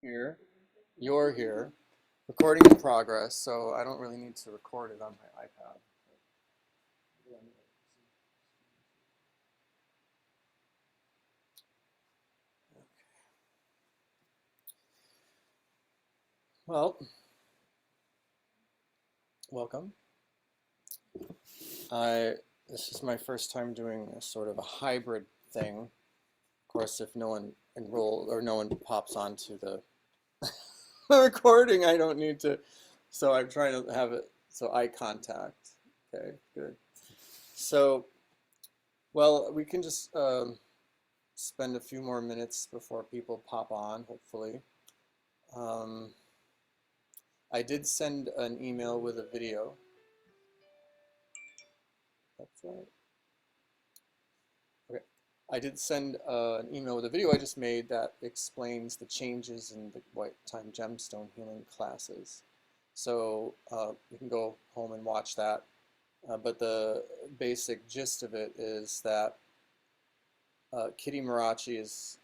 Here, you're here, recording in progress, so I don't really need to record it on my iPad. Well, welcome. I This is my first time doing a sort of a hybrid thing. Of course, if no one no one pops onto the recording, I don't need to. So I'm trying to have it so eye contact. Okay, good. So, well, we can just spend a few more minutes before people pop on, hopefully. Um, I did send an email with a video. That's right. Okay. I did send an email with a video I just made that explains the changes in the White Time Gemstone healing classes. So you can go home and watch that. But the basic gist of it is that Kitty Marachi is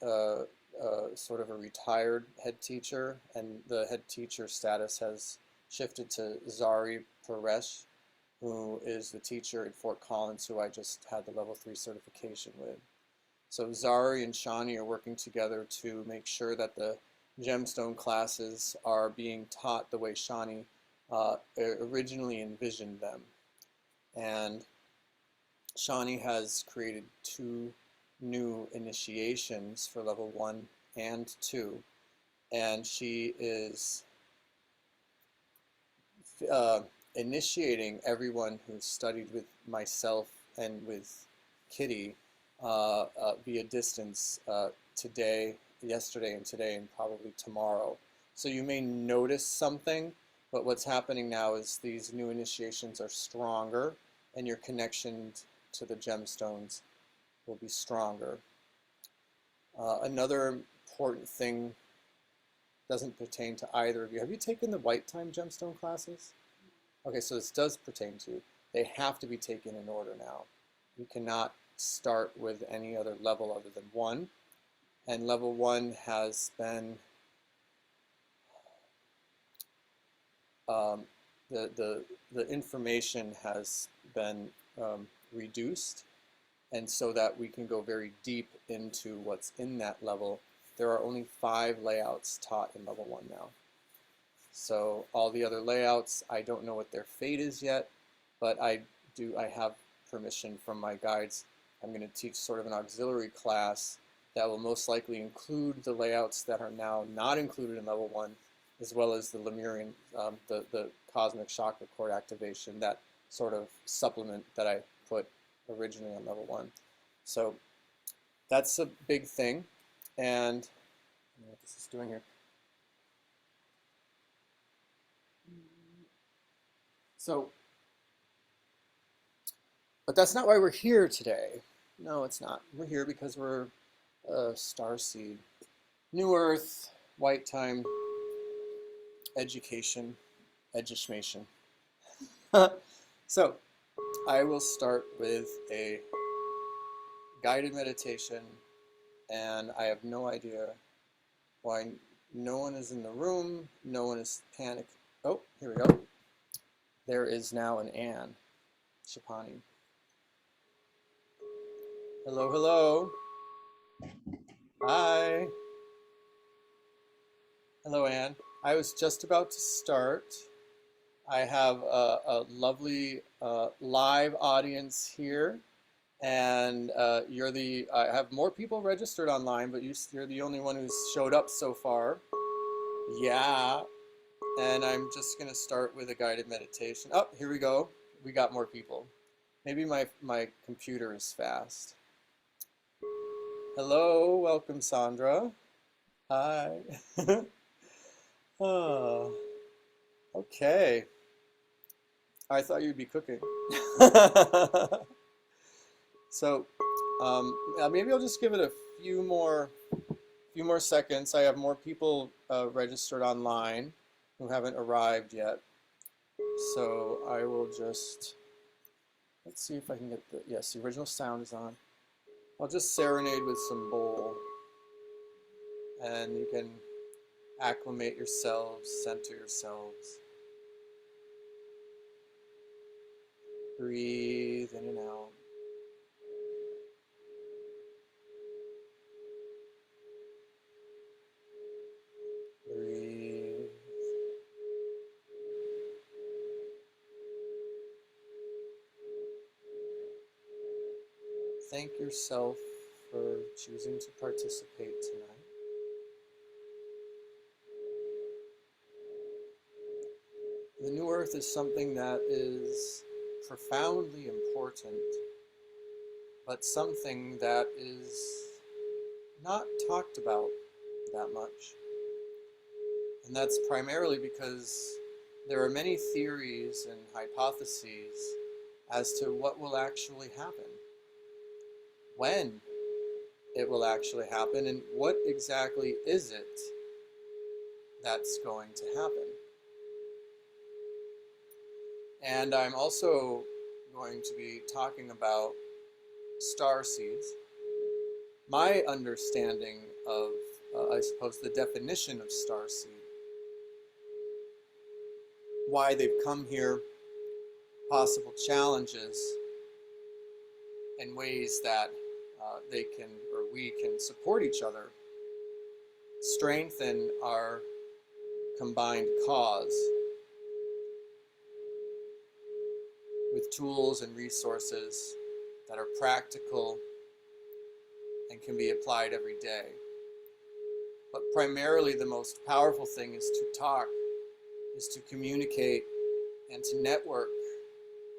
sort of a retired head teacher, and the head teacher status has shifted to Zari Paresh, who is the teacher at Fort Collins, who I just had the level 3 certification with. So Zari and Shani are working together to make sure that the gemstone classes are being taught the way Shani originally envisioned them. And Shani has created 2 new initiations for level 1 and 2, and she is uh, initiating everyone who's studied with myself and with Kitty via distance today, yesterday, and today, and probably tomorrow. So you may notice something, but what's happening now is these new initiations are stronger, and your connection to the gemstones will be stronger. Another important thing doesn't pertain to either of you. Have you taken the White Time Gemstone classes? Okay, so this does pertain to you. They have to be taken in order now. You cannot start with any other level other than 1. And level 1 has been, the information has been reduced. And so that we can go very deep into what's in that level, there are only 5 layouts taught in level 1 now. So all the other layouts, I don't know what their fate is yet, but I have permission from my guides. I'm going to teach sort of an auxiliary class that will most likely include the layouts that are now not included in level 1, as well as the Lemurian, the cosmic chakra cord activation, that sort of supplement that I put originally on level 1. So that's a big thing. And I don't know what this is doing here. So, but that's not why we're here today. No, it's not. We're here because we're Starseed. New Earth, White Time, education, education. So, I will start with a guided meditation, and I have no idea why no one is in the room, no one is panicked. Oh, here we go. There is now an Anne Shapani. Hello, hello. Hi. Hello, Anne. I was just about to start. I have a lovely live audience here, and I have more people registered online, but you're the only one who's showed up so far. Yeah, and I'm just gonna start with a guided meditation. Oh, here we go. We got more people. Maybe my computer is fast. Hello, welcome, Sandra. Hi. Oh, okay. I thought you'd be cooking. So maybe I'll just give it a few more seconds. I have more people registered online who haven't arrived yet. So I will just, let's see if I can get yes, the original sound is on. I'll just serenade with some bowl. And you can Acclimate yourselves, center yourselves. Breathe in and out. Breathe. Thank yourself for choosing to participate tonight. The new earth is something that is profoundly important, but something that is not talked about that much. And that's primarily because there are many theories and hypotheses as to what will actually happen, when it will actually happen, and what exactly is it that's going to happen. And I'm also going to be talking about starseeds. My understanding of, I suppose, the definition of starseed, why they've come here, possible challenges, and ways that they can, or we can, support each other, strengthen our combined cause with tools and resources that are practical and can be applied every day. But primarily the most powerful thing is to talk, is to communicate, and to network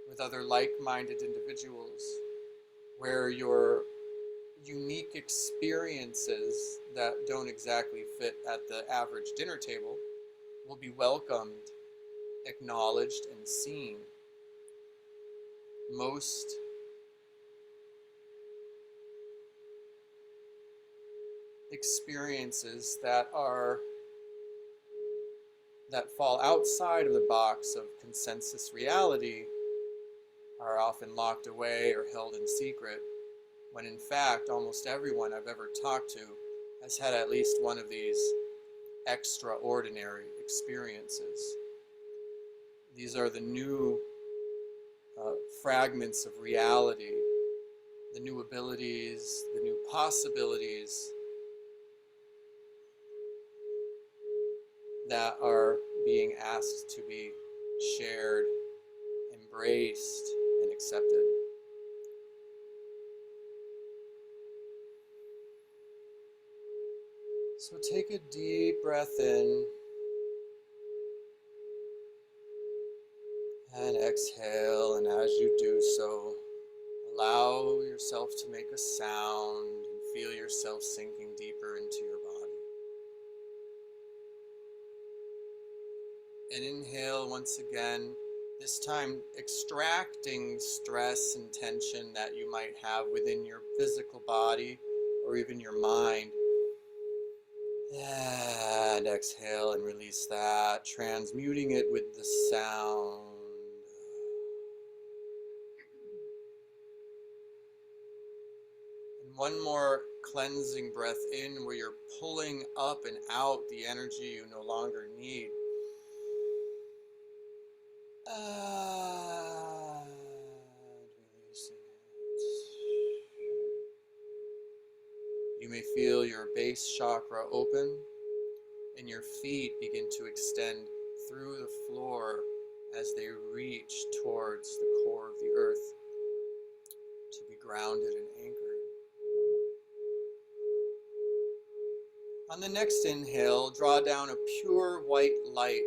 with other like-minded individuals where your unique experiences that don't exactly fit at the average dinner table will be welcomed, acknowledged, and seen. Most experiences that fall outside of the box of consensus reality are often locked away or held in secret, when in fact almost everyone I've ever talked to has had at least one of these extraordinary experiences. These are the new fragments of reality, the new abilities, the new possibilities that are being asked to be shared, embraced, and accepted. So take a deep breath in and exhale, and as you do so, allow yourself to make a sound and feel yourself sinking deeper into your body. And inhale once again, this time extracting stress and tension that you might have within your physical body or even your mind. And exhale and release that, transmuting it with the sound. And one more cleansing breath in where you're pulling up and out the energy you no longer need. And releasing it. You may feel your base chakra open and your feet begin to extend through the floor as they reach towards the core of the earth to be grounded and anchored. On the next inhale, draw down a pure white light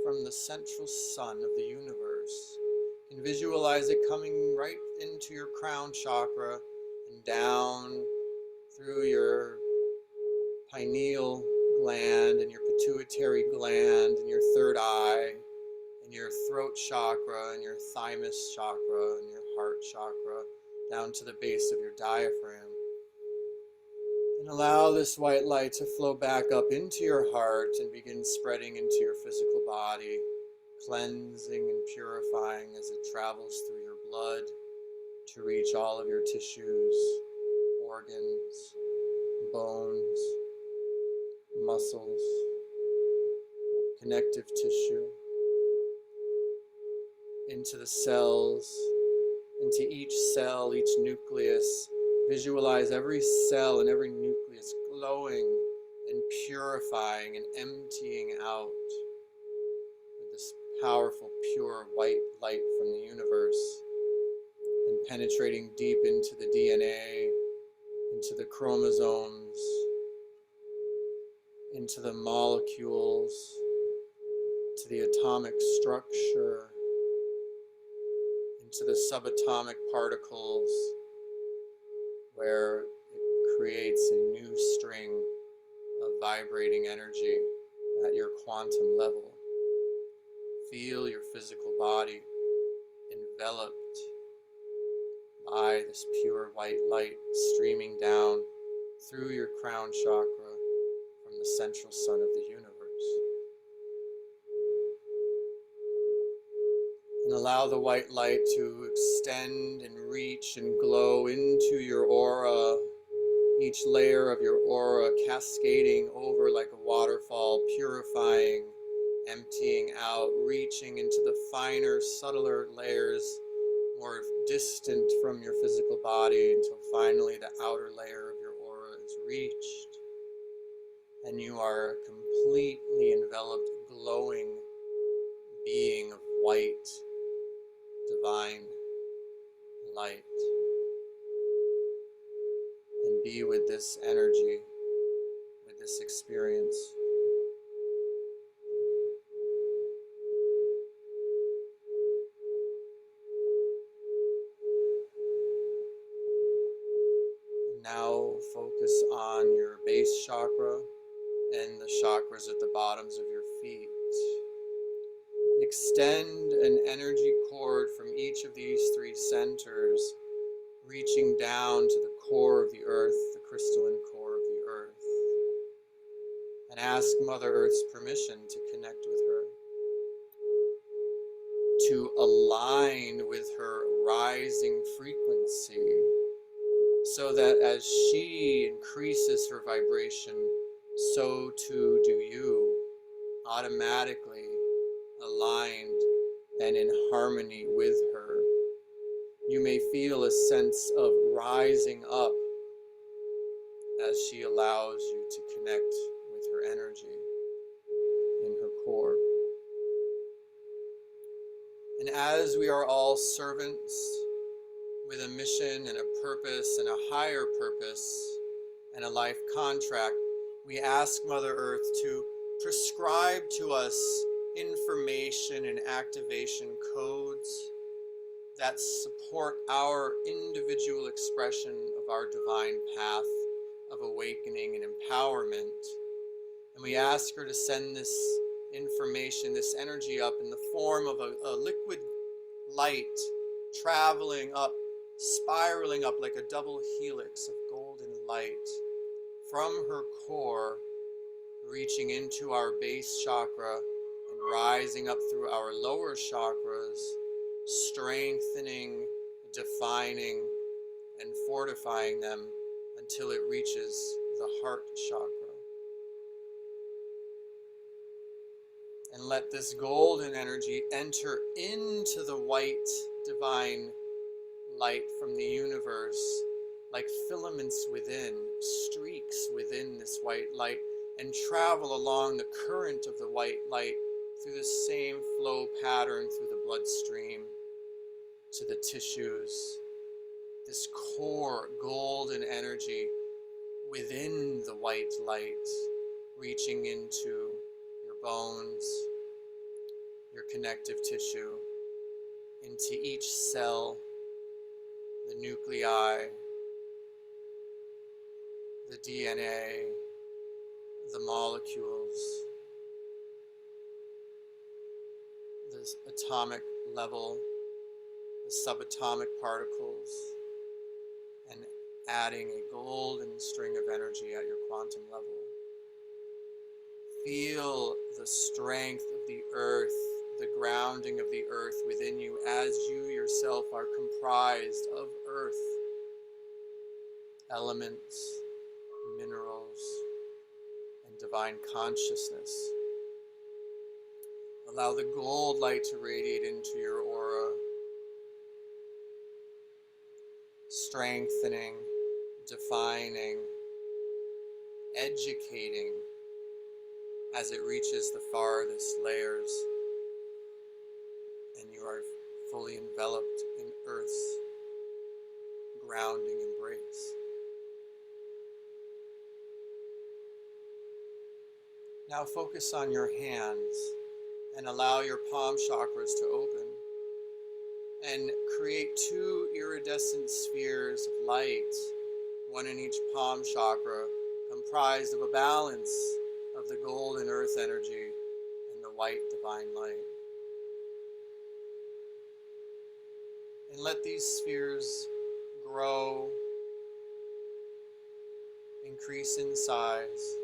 from the central sun of the universe. You can visualize it coming right into your crown chakra and down through your pineal gland and your pituitary gland and your third eye and your throat chakra and your thymus chakra and your heart chakra down to the base of your diaphragm. And allow this white light to flow back up into your heart and begin spreading into your physical body, cleansing and purifying as it travels through your blood to reach all of your tissues, organs, bones, muscles, connective tissue, into the cells, into each cell, each nucleus. Visualize every cell and every nucleus glowing and purifying and emptying out with this powerful, pure white light from the universe, and penetrating deep into the DNA, into the chromosomes, into the molecules, to the atomic structure, into the subatomic particles, where it creates a new string of vibrating energy at your quantum level. Feel your physical body enveloped by this pure white light streaming down through your crown chakra from the central sun of the universe. And allow the white light to extend and reach and glow into your aura, each layer of your aura cascading over like a waterfall, purifying, emptying out, reaching into the finer, subtler layers, more distant from your physical body, until finally the outer layer of your aura is reached, and you are a completely enveloped, glowing being of white, divine light. And be with this energy, with this experience. Now focus on your base chakra and the chakras at the bottoms of your feet. Extend an energy cord from each of these three centers, reaching down to the core of the earth, the crystalline core of the earth. And ask Mother Earth's permission to connect with her, to align with her rising frequency, so that as she increases her vibration, so too do you, automatically aligned and in harmony with her. You may feel a sense of rising up as she allows you to connect with her energy in her core. And as we are all servants with a mission and a purpose and a higher purpose and a life contract, we ask Mother Earth to prescribe to us information and activation codes that support our individual expression of our divine path of awakening and empowerment. And we ask her to send this information, this energy up in the form of a liquid light traveling up, spiraling up like a double helix of golden light from her core, reaching into our base chakra and rising up through our lower chakras, strengthening, defining, and fortifying them until it reaches the heart chakra. And let this golden energy enter into the white divine light from the universe like filaments within, streaks within this white light, and travel along the current of the white light through the same flow pattern through the bloodstream to the tissues. This core golden energy within the white light, reaching into your bones, your connective tissue, into each cell, the nuclei, the DNA, the molecules, the atomic level, the subatomic particles, and adding a golden string of energy at your quantum level. Feel the strength of the earth, the grounding of the earth within you, as you yourself are comprised of earth, elements, minerals, and divine consciousness. Allow the gold light to radiate into your aura, strengthening, defining, educating as it reaches the farthest layers and you are fully enveloped in Earth's grounding embrace. Now focus on your hands and allow your palm chakras to open and create two iridescent spheres of light, one in each palm chakra, comprised of a balance of the golden earth energy and the white divine light. And let these spheres grow, increase in size,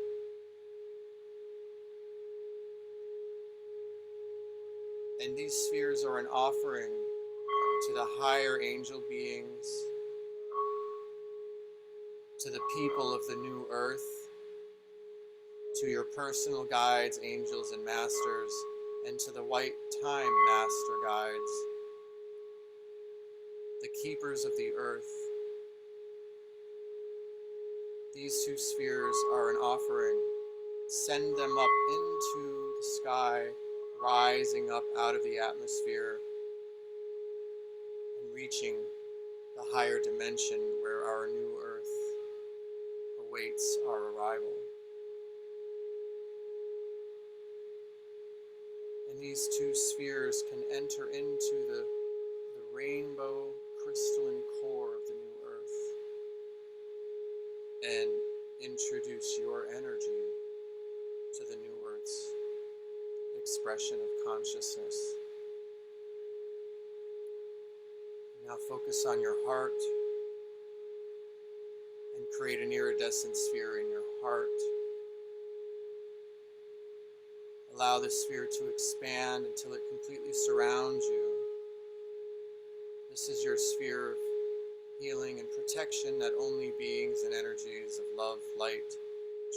and these spheres are an offering to the higher angel beings, to the people of the new earth, to your personal guides, angels, and masters, and to the white time master guides, the keepers of the earth. These two spheres are an offering. Send them up into the sky, rising up out of the atmosphere and reaching the higher dimension where our new earth awaits our arrival. And these two spheres can enter into the rainbow crystalline core of the new earth and introduce your energy to the new earth's expression of consciousness. Now focus on your heart and create an iridescent sphere in your heart. Allow the sphere to expand until it completely surrounds you. This is your sphere of healing and protection that only beings and energies of love, light,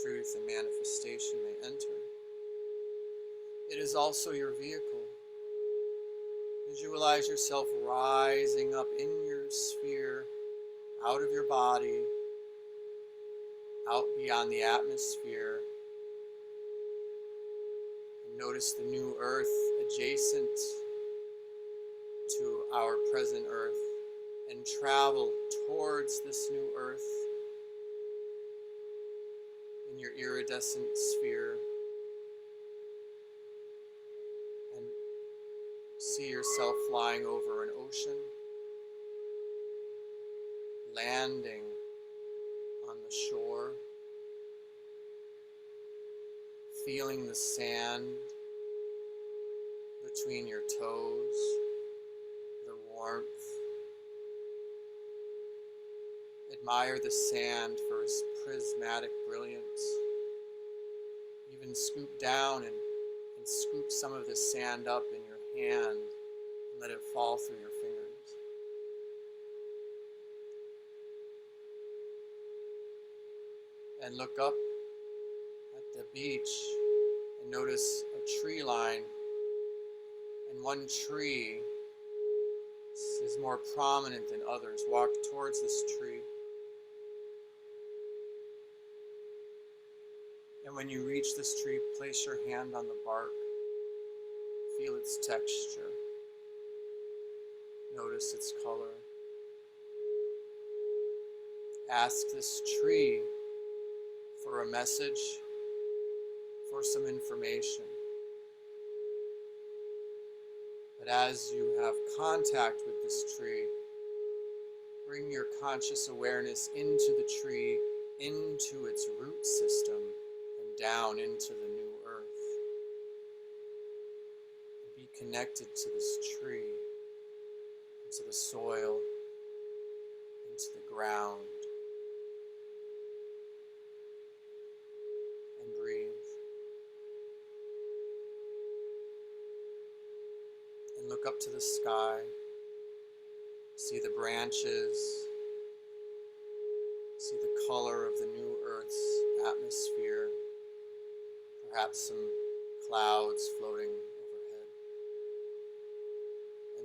truth, and manifestation may enter. It is also your vehicle. Visualize yourself rising up in your sphere, out of your body, out beyond the atmosphere. And notice the new earth adjacent to our present earth, and travel towards this new earth in your iridescent sphere. And see yourself flying over an ocean, landing on the shore, feeling the sand between your toes, the warmth. Admire the sand for its prismatic brilliance. Even scoop down and scoop some of this sand up in your hand and let it fall through your fingers. And look up at the beach and notice a tree line, and one tree is more prominent than others. Walk towards this tree. And when you reach this tree, place your hand on the bark. Feel its texture. Notice its color. Ask this tree for a message, for some information. But as you have contact with this tree, bring your conscious awareness into the tree, into its root system, and down into the new earth. And be connected to this tree, and to the soil, and to the ground. And breathe. And look up to the sky. See the branches. See the color of the new earth's atmosphere. Perhaps some clouds floating overhead.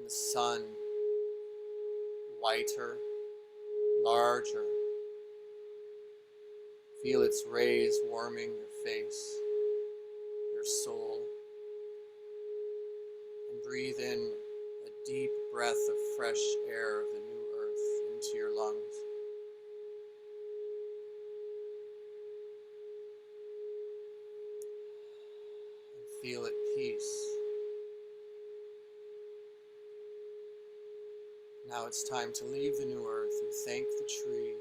and the sun, whiter, larger. Feel its rays warming your face, your soul, and breathe in a deep breath of fresh air of the new earth into your lungs. And feel at peace. Now it's time to leave the new earth. You thank the tree.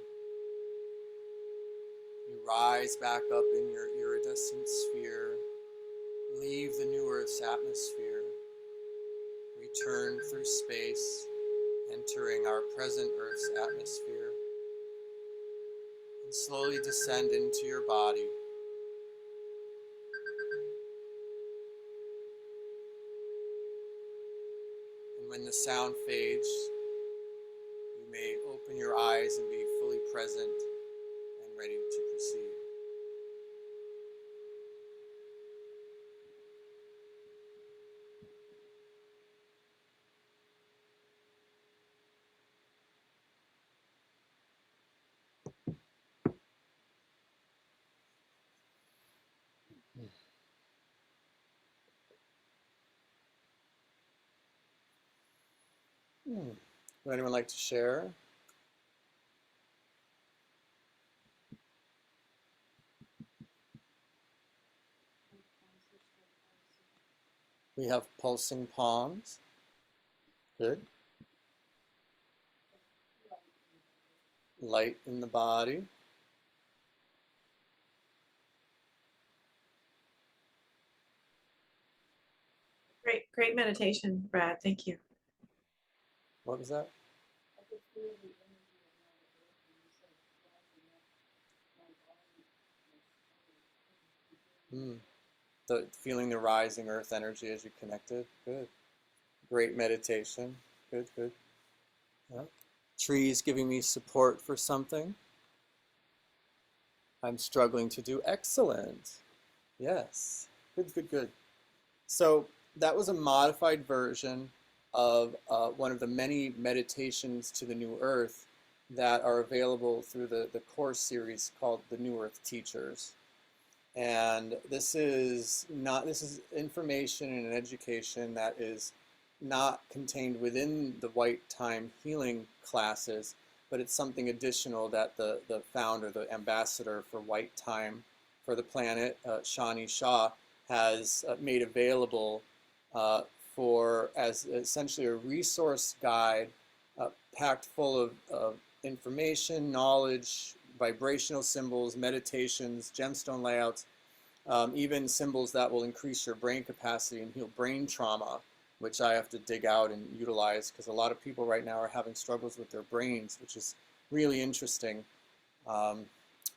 You rise back up in your iridescent sphere. Leave the new earth's atmosphere. Return through space, entering our present earth's atmosphere. And slowly descend into your body. And when the sound fades, you may open your eyes and be fully present and ready to proceed. Would anyone like to share? We have pulsing palms. Good. Light in the body. Great meditation, Brad. Thank you. What was that? Feeling the rising earth energy as you connected. Good. Great meditation. Good, good. Yeah. Trees giving me support for something. I'm struggling to do excellent. Yes. Good, good, good. So that was a modified version of one of the many meditations to the New Earth that are available through the course series called the New Earth Teachers. And this is information and education that is not contained within the white time healing classes, but it's something additional that the founder, the ambassador for white time for the planet, Shani Shah, has made available for as essentially a resource guide packed full of information, knowledge, vibrational symbols, meditations, gemstone layouts, even symbols that will increase your brain capacity and heal brain trauma, which I have to dig out and utilize because a lot of people right now are having struggles with their brains, which is really interesting,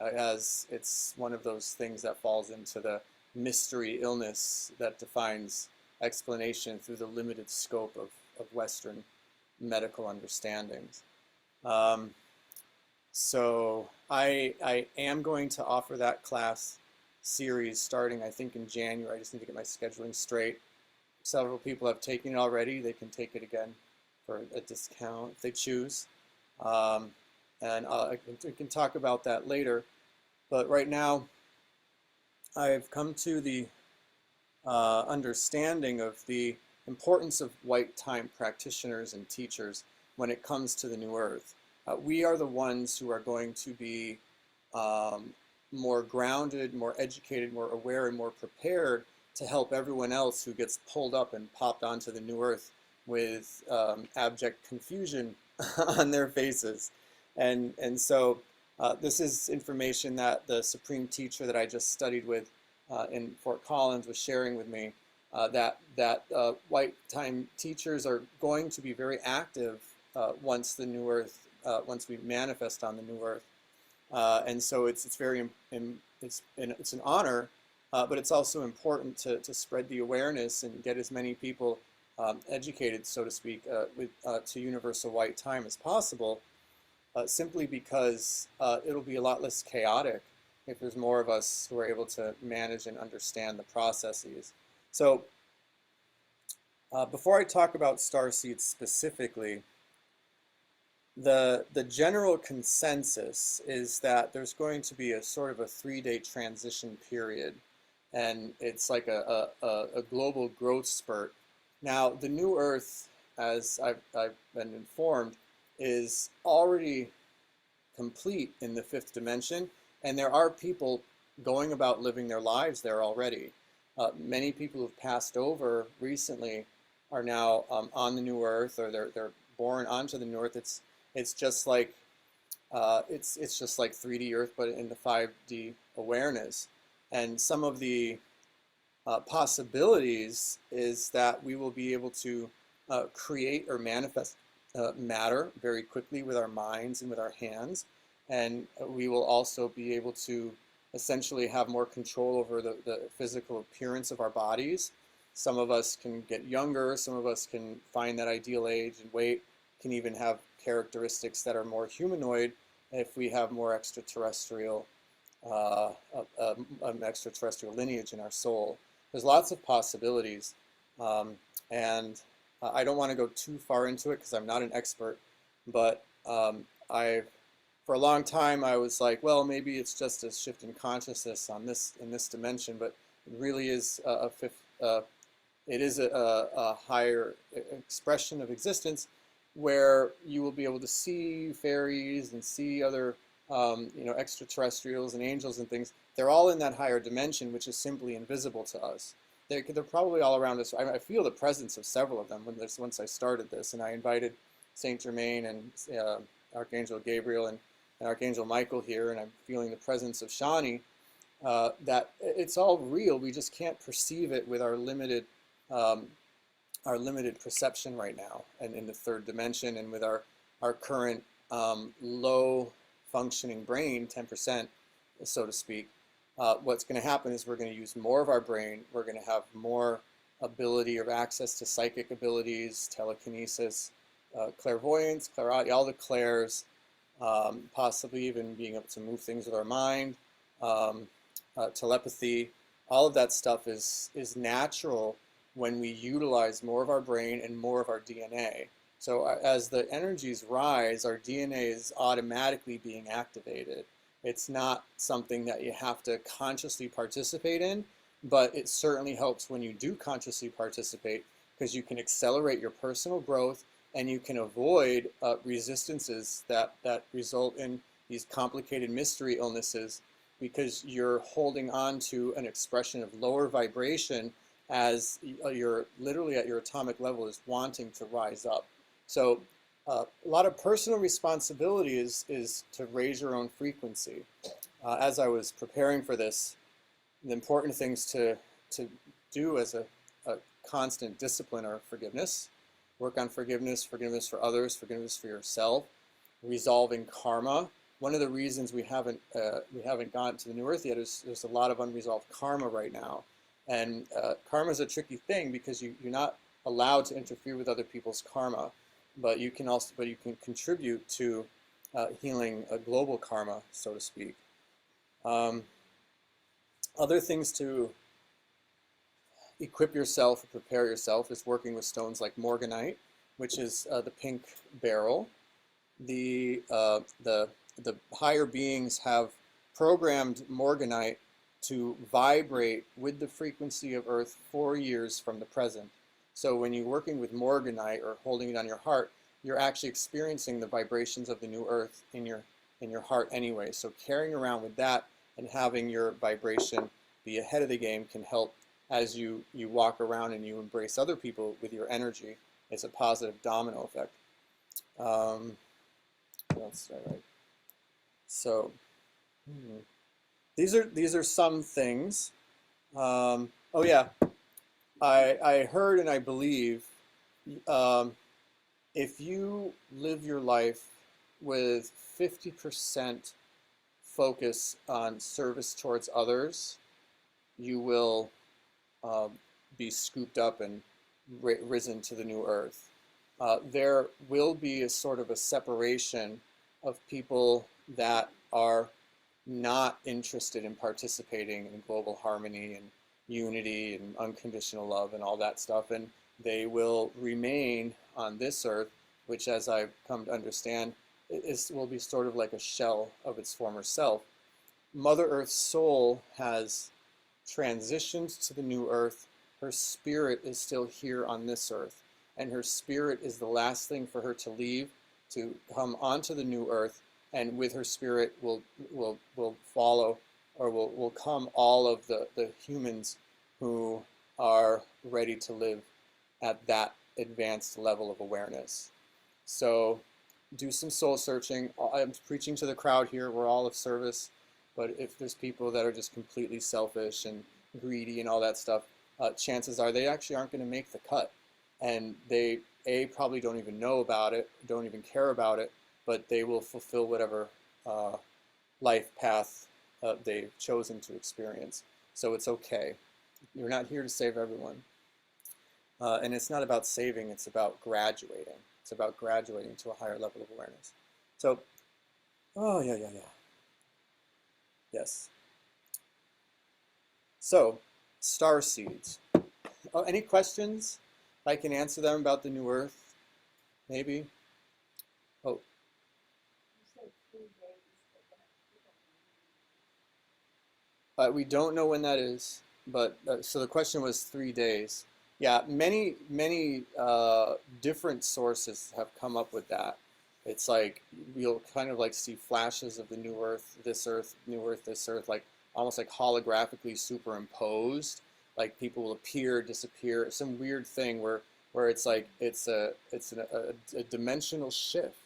as it's one of those things that falls into the mystery illness that defines explanation through the limited scope of Western medical understandings. So I am going to offer that class series starting, I think, in January. I just need to get my scheduling straight. Several people have taken it already. They can take it again for a discount if they choose. And we can talk about that later. But right now, I've come to the understanding of the importance of white time practitioners and teachers when it comes to the New Earth. We are the ones who are going to be more grounded, more educated, more aware, and more prepared to help everyone else who gets pulled up and popped onto the New Earth with abject confusion on their faces. And so this is information that the Supreme Teacher that I just studied with in Fort Collins was sharing with me, that white time teachers are going to be very active once the New Earth, once we manifest on the New Earth. And so it's very, it's an honor, but it's also important to spread the awareness and get as many people educated, so to speak, to universal white time as possible, simply because it'll be a lot less chaotic if there's more of us who are able to manage and understand the processes. So Before I talk about starseeds specifically, the general consensus is that there's going to be a sort of a 3-day transition period, and it's like a global growth spurt. Now, the new Earth, as I've been informed, is already complete in the 5th dimension, and there are people going about living their lives there already. Many people who've passed over recently are now on the new Earth, or they're born onto the new Earth. It's just like it's just like 3D Earth, but in the 5D awareness. And some of the possibilities is that we will be able to create or manifest matter very quickly with our minds and with our hands. And we will also be able to essentially have more control over the physical appearance of our bodies. Some of us can get younger, some of us can find that ideal age and weight, can even have characteristics that are more humanoid if we have more extraterrestrial extraterrestrial lineage in our soul. There's lots of possibilities, and I don't want to go too far into it because I'm not an expert, but for a long time I was like, well, maybe it's just a shift in consciousness in this dimension, but it really is it is a higher expression of existence where you will be able to see fairies and see other extraterrestrials and angels and things. They're all in that higher dimension, which is simply invisible to us. They're probably all around us. I feel the presence of several of them once I started this, and I invited Saint Germain and Archangel Gabriel and Archangel Michael here, and I'm feeling the presence of Shani. That it's all real. We just can't perceive it with our limited perception right now, and in the 3rd dimension, and with our current low functioning brain, 10%, so to speak. What's going to happen is we're going to use more of our brain. We're going to have more ability or access to psychic abilities, telekinesis, clairvoyance, all the clairs, possibly even being able to move things with our mind, telepathy. All of that stuff is natural when we utilize more of our brain and more of our DNA. So as the energies rise, our DNA is automatically being activated. It's not something that you have to consciously participate in, but it certainly helps when you do consciously participate, because you can accelerate your personal growth and you can avoid resistances that result in these complicated mystery illnesses, because you're holding on to an expression of lower vibration as you're literally at your atomic level is wanting to rise up. So a lot of personal responsibility is to raise your own frequency. As I was preparing for this, the important things to do as a constant discipline are forgiveness. Work on forgiveness, forgiveness for others, forgiveness for yourself, resolving karma. One of the reasons we haven't gotten to the new earth yet is there's a lot of unresolved karma right now. And karma is a tricky thing because you're not allowed to interfere with other people's karma, but you can contribute to healing a global karma, so to speak. Other things to equip yourself or prepare yourself is working with stones like Morganite, which is the pink beryl. The higher beings have programmed Morganite to vibrate with the frequency of Earth 4 years from the present. So when you're working with Morganite or holding it on your heart, you're actually experiencing the vibrations of the new Earth in your heart anyway. So carrying around with that and having your vibration be ahead of the game can help as you walk around and you embrace other people with your energy. It's a positive domino effect. What else did I write? So these are some things. Oh yeah, I heard and I believe if you live your life with 50% focus on service towards others, you will be scooped up and risen to the new earth. There will be a sort of a separation of people that are not interested in participating in global harmony and unity and unconditional love and all that stuff. And they will remain on this earth, which, as I've come to understand, will be sort of like a shell of its former self. Mother Earth's soul has transitioned to the new earth. Her spirit is still here on this earth, and her spirit is the last thing for her to leave, to come onto the new earth, and with her spirit will follow, or will come all of the humans who are ready to live at that advanced level of awareness. So do some soul searching. I'm preaching to the crowd here. We're all of service. But if there's people that are just completely selfish and greedy and all that stuff, chances are they actually aren't going to make the cut. And they, probably don't even know about it, don't even care about it, but they will fulfill whatever life path they've chosen to experience. So it's okay. You're not here to save everyone. And it's not about saving, it's about graduating. It's about graduating to a higher level of awareness. So, oh, yeah. Yes. So, Starseeds. Oh, any questions? I can answer them about the new Earth, maybe. Oh. We don't know when that is, but so the question was 3 days. Yeah, many different sources have come up with that. It's like you'll kind of like see flashes of the new Earth, new Earth, this Earth, like almost like holographically superimposed. Like people will appear, disappear, some weird thing where it's like it's a dimensional shift.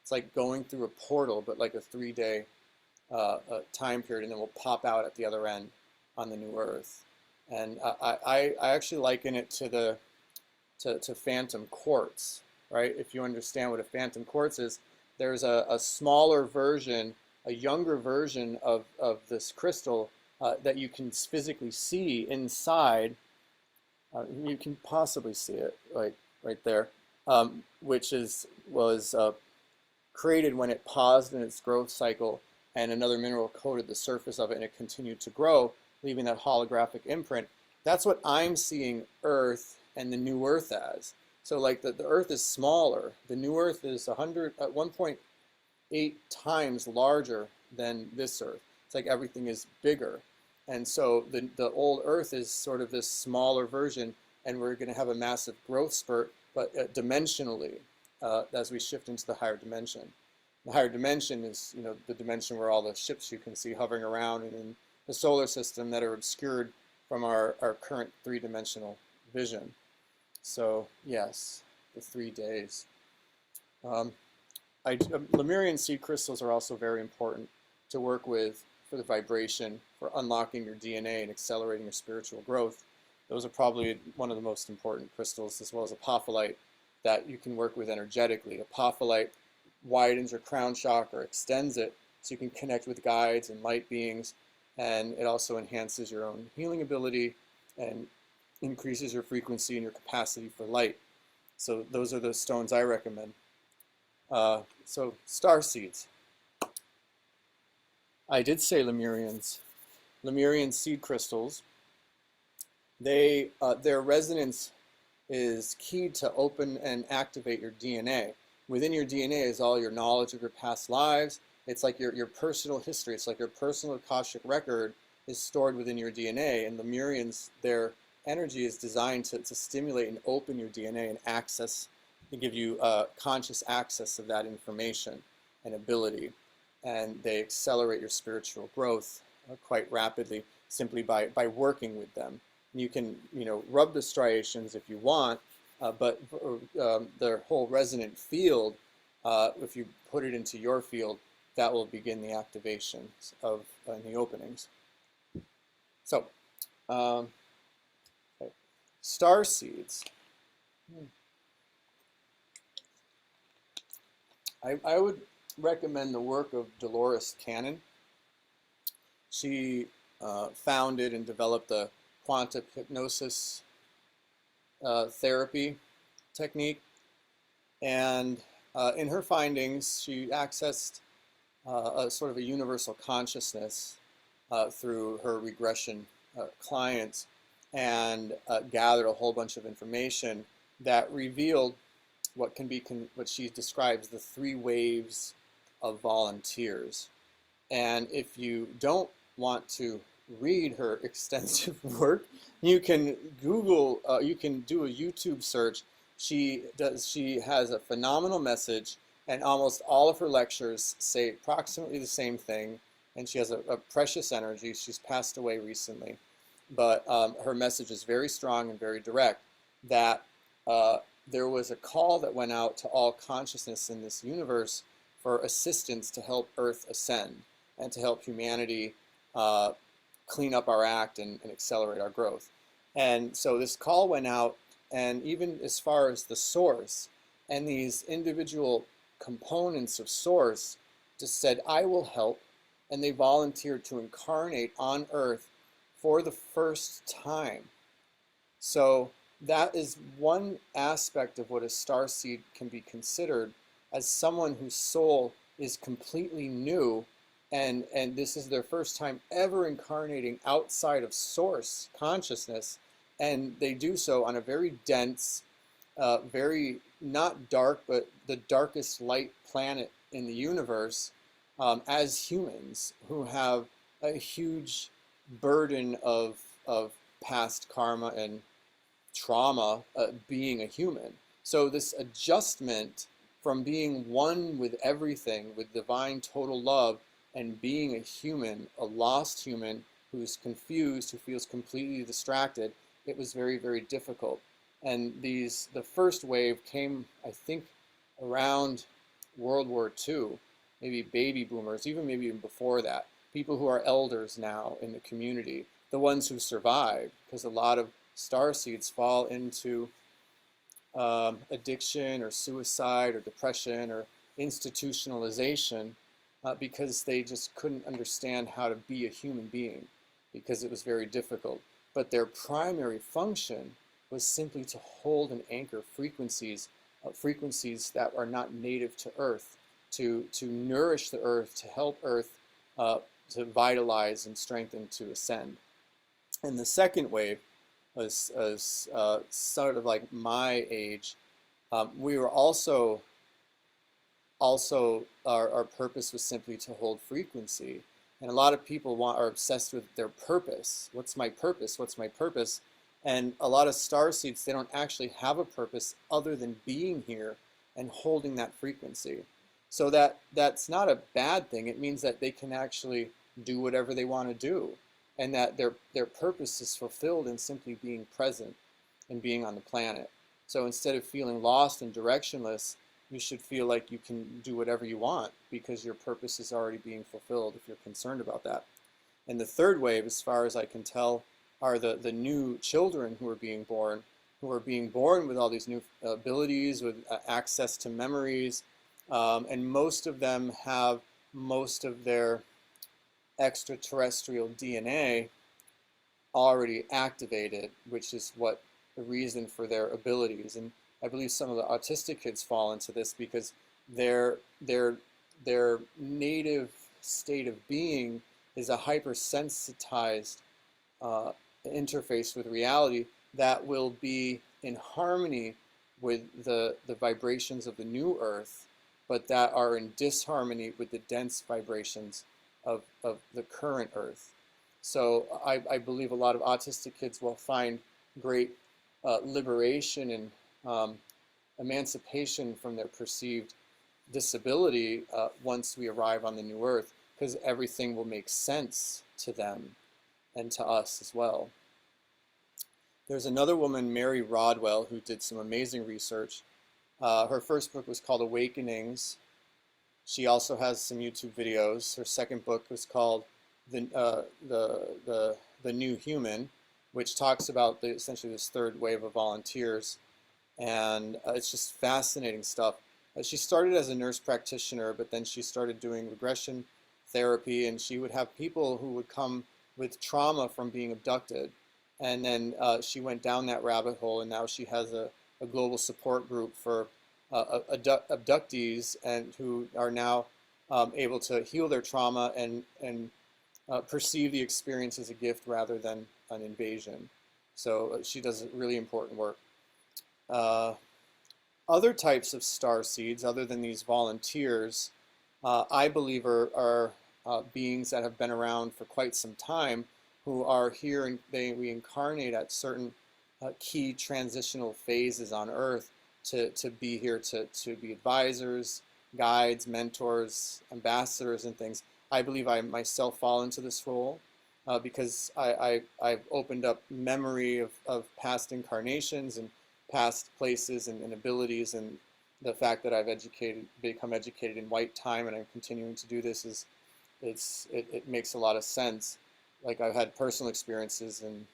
It's like going through a portal, but like a 3 day time period, and then we'll pop out at the other end on the new Earth. And I actually liken it to to phantom quartz, right? If you understand what a phantom quartz is, there's a smaller version, a younger version of this crystal that you can physically see inside. You can possibly see it, like right there, which was created when it paused in its growth cycle and another mineral coated the surface of it and it continued to grow, leaving that holographic imprint. That's what I'm seeing Earth and the new Earth as. So like the Earth is smaller. The new Earth is 1.8 times larger than this Earth. It's like everything is bigger. And so the old Earth is sort of this smaller version, and we're going to have a massive growth spurt, but dimensionally, as we shift into the higher dimension. The higher dimension is, the dimension where all the ships you can see hovering around and in the solar system that are obscured from our current three-dimensional vision. So yes, the 3 days. Lemurian seed crystals are also very important to work with for the vibration, for unlocking your DNA and accelerating your spiritual growth. Those are probably one of the most important crystals, as well as apophyllite, that you can work with energetically. Apophyllite widens your crown chakra, extends it, so you can connect with guides and light beings, and it also enhances your own healing ability and increases your frequency and your capacity for light. So those are the stones I recommend. So starseeds. I did say Lemurians. Lemurian seed crystals. Their resonance is key to open and activate your DNA. Within your DNA is all your knowledge of your past lives. It's like your personal history. It's like your personal Akashic record is stored within your DNA. And Lemurians, their energy is designed to stimulate and open your DNA and access, to give you conscious access of that information and ability. And they accelerate your spiritual growth quite rapidly simply by working with them. You can, rub the striations if you want, but their whole resonant field, if you put it into your field, that will begin the activation of the openings. So, okay. Starseeds. I would recommend the work of Dolores Cannon. She founded and developed the quantum hypnosis therapy technique, and in her findings, she accessed a sort of a universal consciousness through her regression clients, and gathered a whole bunch of information that revealed what she describes the three waves of volunteers. And if you don't want to read her extensive work, you can you can do a YouTube search. She has a phenomenal message, and almost all of her lectures say approximately the same thing. And she has a precious energy. She's passed away recently, but her message is very strong and very direct. That there was a call that went out to all consciousness in this universe for assistance to help Earth ascend and to help humanity clean up our act and accelerate our growth. And so this call went out, and even as far as the source and these individual components of source just said, I will help. And they volunteered to incarnate on Earth for the first time. So that is one aspect of what a starseed can be considered, as someone whose soul is completely new, and this is their first time ever incarnating outside of source consciousness, and they do so on a very dense, very not dark, but the darkest light planet in the universe, as humans who have a huge burden of past karma and trauma, being a human. So this adjustment from being one with everything, with divine total love, and being a human, a lost human who's confused, who feels completely distracted, it was very, very difficult. And the first wave came, I think, around World War II, maybe baby boomers, maybe even before that, people who are elders now in the community, the ones who survived, because a lot of starseeds fall into addiction or suicide or depression or institutionalization because they just couldn't understand how to be a human being, because it was very difficult. But their primary function was simply to hold and anchor frequencies that are not native to Earth, to nourish the Earth, to help Earth to vitalize and strengthen, to ascend. And the second wave was sort of like my age. We were also our purpose was simply to hold frequency. And a lot of people are obsessed with their purpose. What's my purpose? What's my purpose? And a lot of starseeds, they don't actually have a purpose other than being here and holding that frequency. So that's not a bad thing. It means that they can actually do whatever they want to do, and that their purpose is fulfilled in simply being present and being on the planet. So instead of feeling lost and directionless, you should feel like you can do whatever you want, because your purpose is already being fulfilled if you're concerned about that. And the third wave, as far as I can tell, are the new children who are being born with all these new abilities, with access to memories, and most of them have most of their extraterrestrial DNA already activated, which is what the reason for their abilities. And I believe some of the autistic kids fall into this because their native state of being is a hypersensitized interface with reality that will be in harmony with the vibrations of the new Earth, but that are in disharmony with the dense vibrations of the current Earth. So I believe a lot of autistic kids will find great liberation and emancipation from their perceived disability once we arrive on the new Earth, because everything will make sense to them and to us as well. There's another woman, Mary Rodwell, who did some amazing research. Her first book was called Awakenings. She also has some YouTube videos. Her second book was called The New Human, which talks about essentially this third wave of volunteers. And it's just fascinating stuff. She started as a nurse practitioner, but then she started doing regression therapy, and she would have people who would come with trauma from being abducted. And then she went down that rabbit hole, and now she has a global support group for abductees, and who are now able to heal their trauma and perceive the experience as a gift rather than an invasion. So she does really important work. Uh, Other types of star seeds, other than these volunteers, I believe are beings that have been around for quite some time, who are here and they reincarnate at certain key transitional phases on Earth to be here to be advisors, guides, mentors, ambassadors, and things. I believe I myself fall into this role because I've opened up memory of past incarnations and past places and abilities, and the fact that I've become educated in white time, and I'm continuing to do this it makes a lot of sense. Like I've had personal experiences in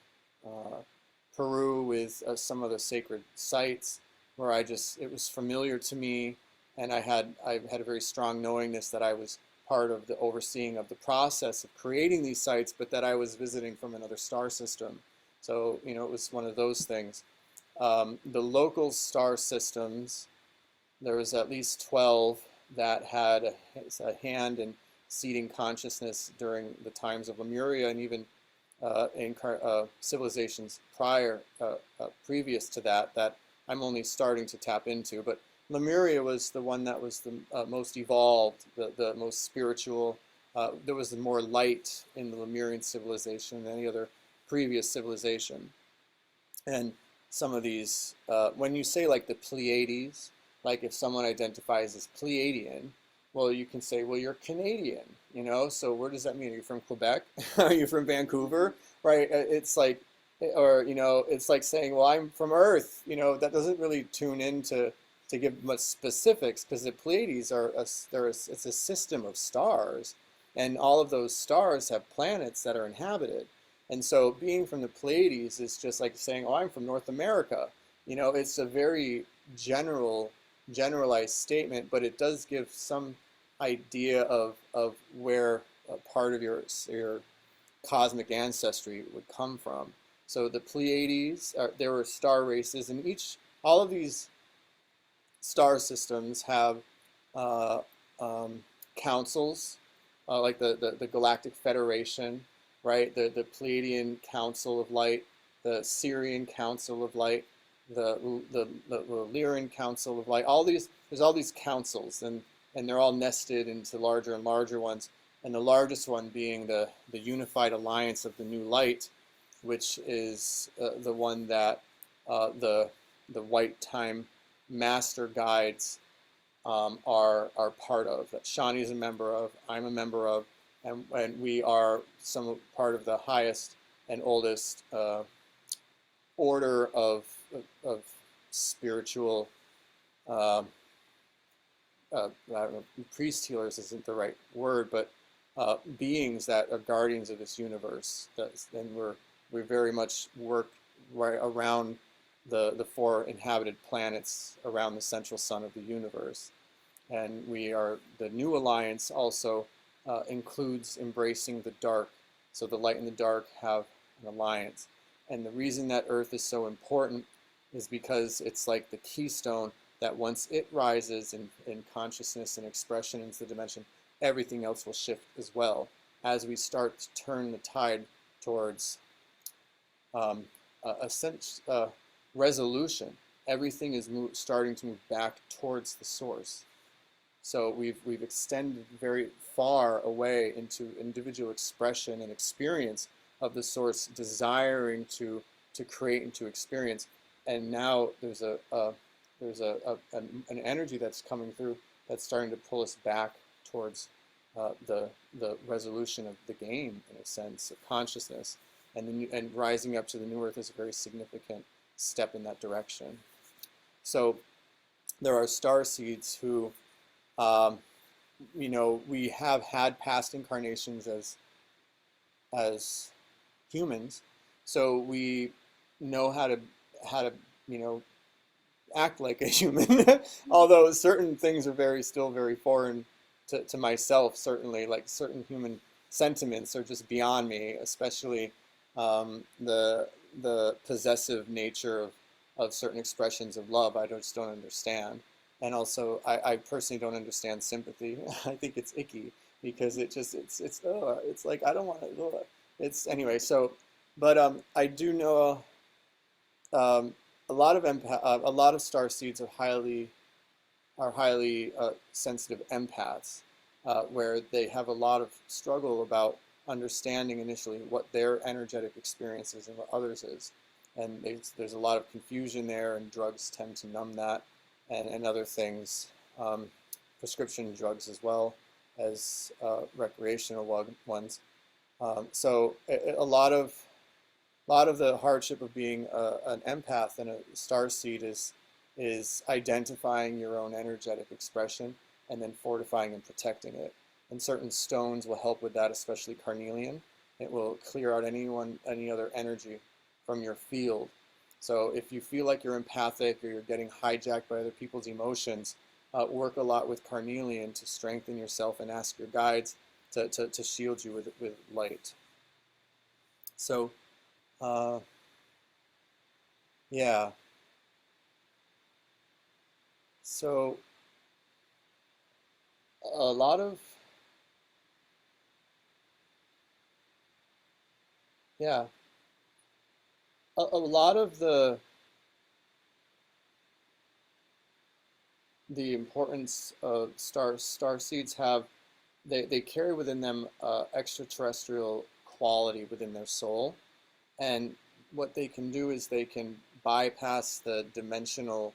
uh, Peru with some of the sacred sites where it was familiar to me, and I've had a very strong knowingness that I was part of the overseeing of the process of creating these sites, but that I was visiting from another star system. So, you know, it was one of those things. The local star systems, there was at least 12 that had a hand in seeding consciousness during the times of Lemuria, and even in civilizations previous to that I'm only starting to tap into. But Lemuria was the one that was the most evolved, the most spiritual. There was more light in the Lemurian civilization than any other previous civilization. And some of these, when you say like the Pleiades, like if someone identifies as Pleiadian, well, you can say, well, you're Canadian, you know, so where does that mean? Are you from Quebec? Are you from Vancouver? Right? It's like, or, you know, it's like saying, well, I'm from Earth, you know, that doesn't really tune into to give much specifics, because the Pleiades it's a system of stars, and all of those stars have planets that are inhabited. And so being from the Pleiades is just like saying, oh, I'm from North America. You know, it's a very generalized statement, but it does give some idea of where a part of your cosmic ancestry would come from. So the Pleiades, there were star races, and all of these star systems have uh, councils, like the Galactic Federation, right? The Pleiadian Council of Light, the Syrian Council of Light, the Lyran Council of Light. There's all these councils, and they're all nested into larger and larger ones. And the largest one being the Unified Alliance of the New Light, which is the one that the white time master guides are part of, that Shani is a member of, I'm a member of, and we are part of the highest and oldest order of spiritual, uh, I don't know, priest healers isn't the right word, but beings that are guardians of this universe. And we very much work right around the four inhabited planets around the central sun of the universe. And the new alliance also includes embracing the dark. So the light and the dark have an alliance. And the reason that Earth is so important is because it's like the keystone that once it rises in consciousness and expression into the dimension, everything else will shift as well. As we start to turn the tide towards a sense resolution, everything is starting to move back towards the source. So we've extended very far away into individual expression and experience of the source, desiring to create and to experience. And now there's an energy that's coming through that's starting to pull us back towards the resolution of the game, in a sense, of consciousness. And rising up to the new Earth is a very significant step in that direction. So there are starseeds who, you know, we have had past incarnations as humans, so we know how to you know, act like a human. Although certain things are still very foreign to myself. Certainly, like certain human sentiments are just beyond me, especially the possessive nature of certain expressions of love. I just don't understand. And also, I personally don't understand sympathy. I think it's icky because it's like I don't want to. It's anyway. So, but I do know a lot of a lot of star seeds are highly sensitive empaths, where they have a lot of struggle about understanding initially what their energetic experience is and what others is. And there's a lot of confusion there, and drugs tend to numb that, and other things, prescription drugs as well as recreational ones. So a lot of the hardship of being an empath and a starseed is identifying your own energetic expression and then fortifying and protecting it. And certain stones will help with that, especially carnelian. It will clear out any other energy from your field. So if you feel like you're empathic or you're getting hijacked by other people's emotions, work a lot with carnelian to strengthen yourself and ask your guides to shield you with light. So, uh, yeah. So a lot of, yeah, a lot of the importance of star seeds have, they carry within them extraterrestrial quality within their soul. And what they can do is they can bypass the dimensional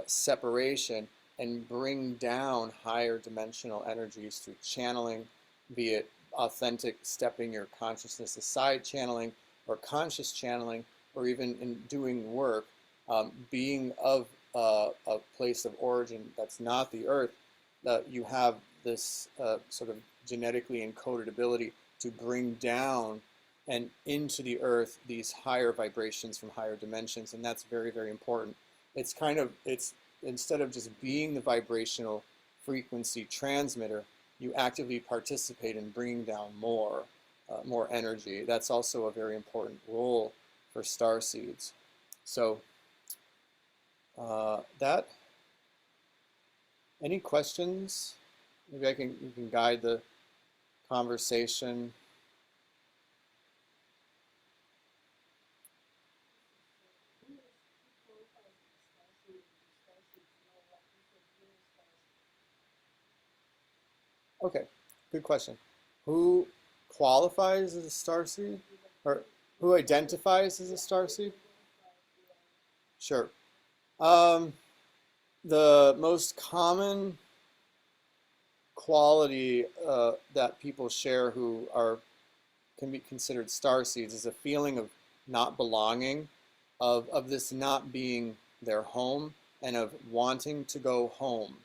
separation and bring down higher dimensional energies through channeling, be it authentic stepping your consciousness aside channeling, or conscious channeling, or even in doing work, being of a place of origin that's not the earth, that you have this sort of genetically encoded ability to bring down and into the earth these higher vibrations from higher dimensions, and that's very, very important. It's instead of just being the vibrational frequency transmitter, you actively participate in bringing down more energy. That's also a very important role for star seeds. So that, any questions? Maybe you can guide the conversation. Okay, good question. Who qualifies as a starseed? Or who identifies as a starseed? Sure. Um, the most common quality that people share who can be considered starseeds is a feeling of not belonging, of this not being their home, and of wanting to go home.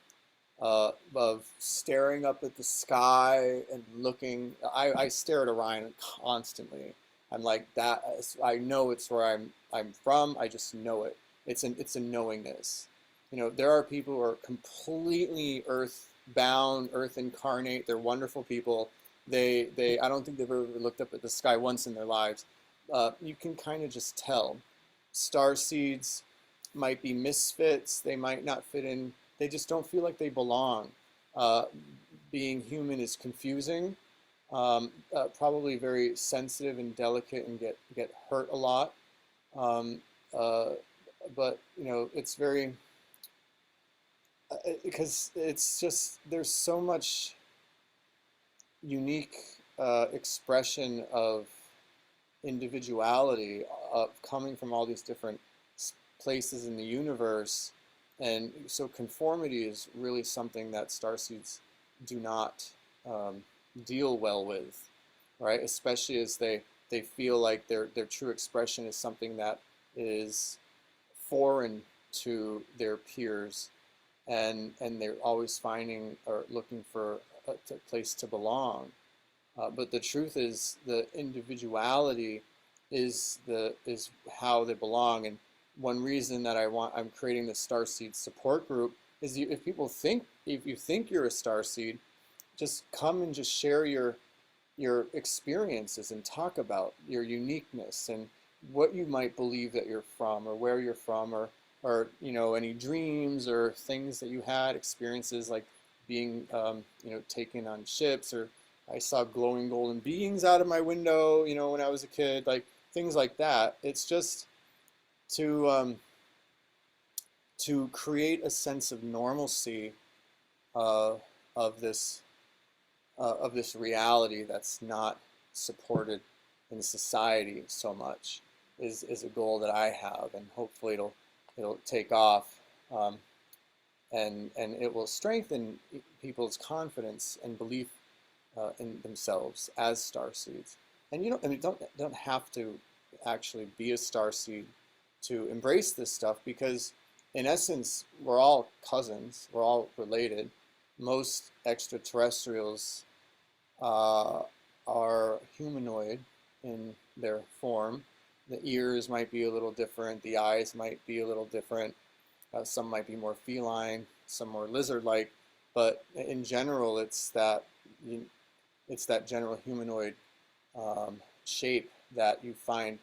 Of staring up at the sky and looking. I stare at Orion constantly. I'm like that. I know it's where I'm from. I just know it. It's a knowingness. You know, there are people who are completely earth-bound, earth incarnate. They're wonderful people. I don't think they've ever looked up at the sky once in their lives. You can kind of just tell. Star seeds might be misfits. They might not fit in. They just don't feel like they belong. Uh, Being human is confusing, probably very sensitive and delicate, and get hurt a lot. Um, uh, but you know, it's very because it's just there's so much unique expression of individuality coming from all these different places in the universe. And so conformity is really something that starseeds do not deal well with, right? Especially as they feel like their true expression is something that is foreign to their peers, and they're always finding or looking for a place to belong. But the truth is, the individuality is how they belong. And one reason that I'm creating the Starseed support group is if you think you're a starseed, just come and just share your experiences and talk about your uniqueness and what you might believe that you're from, or where you're from, or you know, any dreams or things that you had, experiences like being you know, taken on ships, or I saw glowing golden beings out of my window, you know, when I was a kid, like things like that. It's just to to create a sense of normalcy uh, of this of this reality that's not supported in society so much is a goal that I have, and hopefully it'll take off, and it will strengthen people's confidence and belief in themselves as starseeds. And you know, I mean, don't have to actually be a starseed to embrace this stuff, because in essence we're all cousins, we're all related. Most extraterrestrials uh, are humanoid in their form. The ears might be a little different, the eyes might be a little different, some might be more feline, some more lizard-like, but in general, it's that general humanoid shape that you find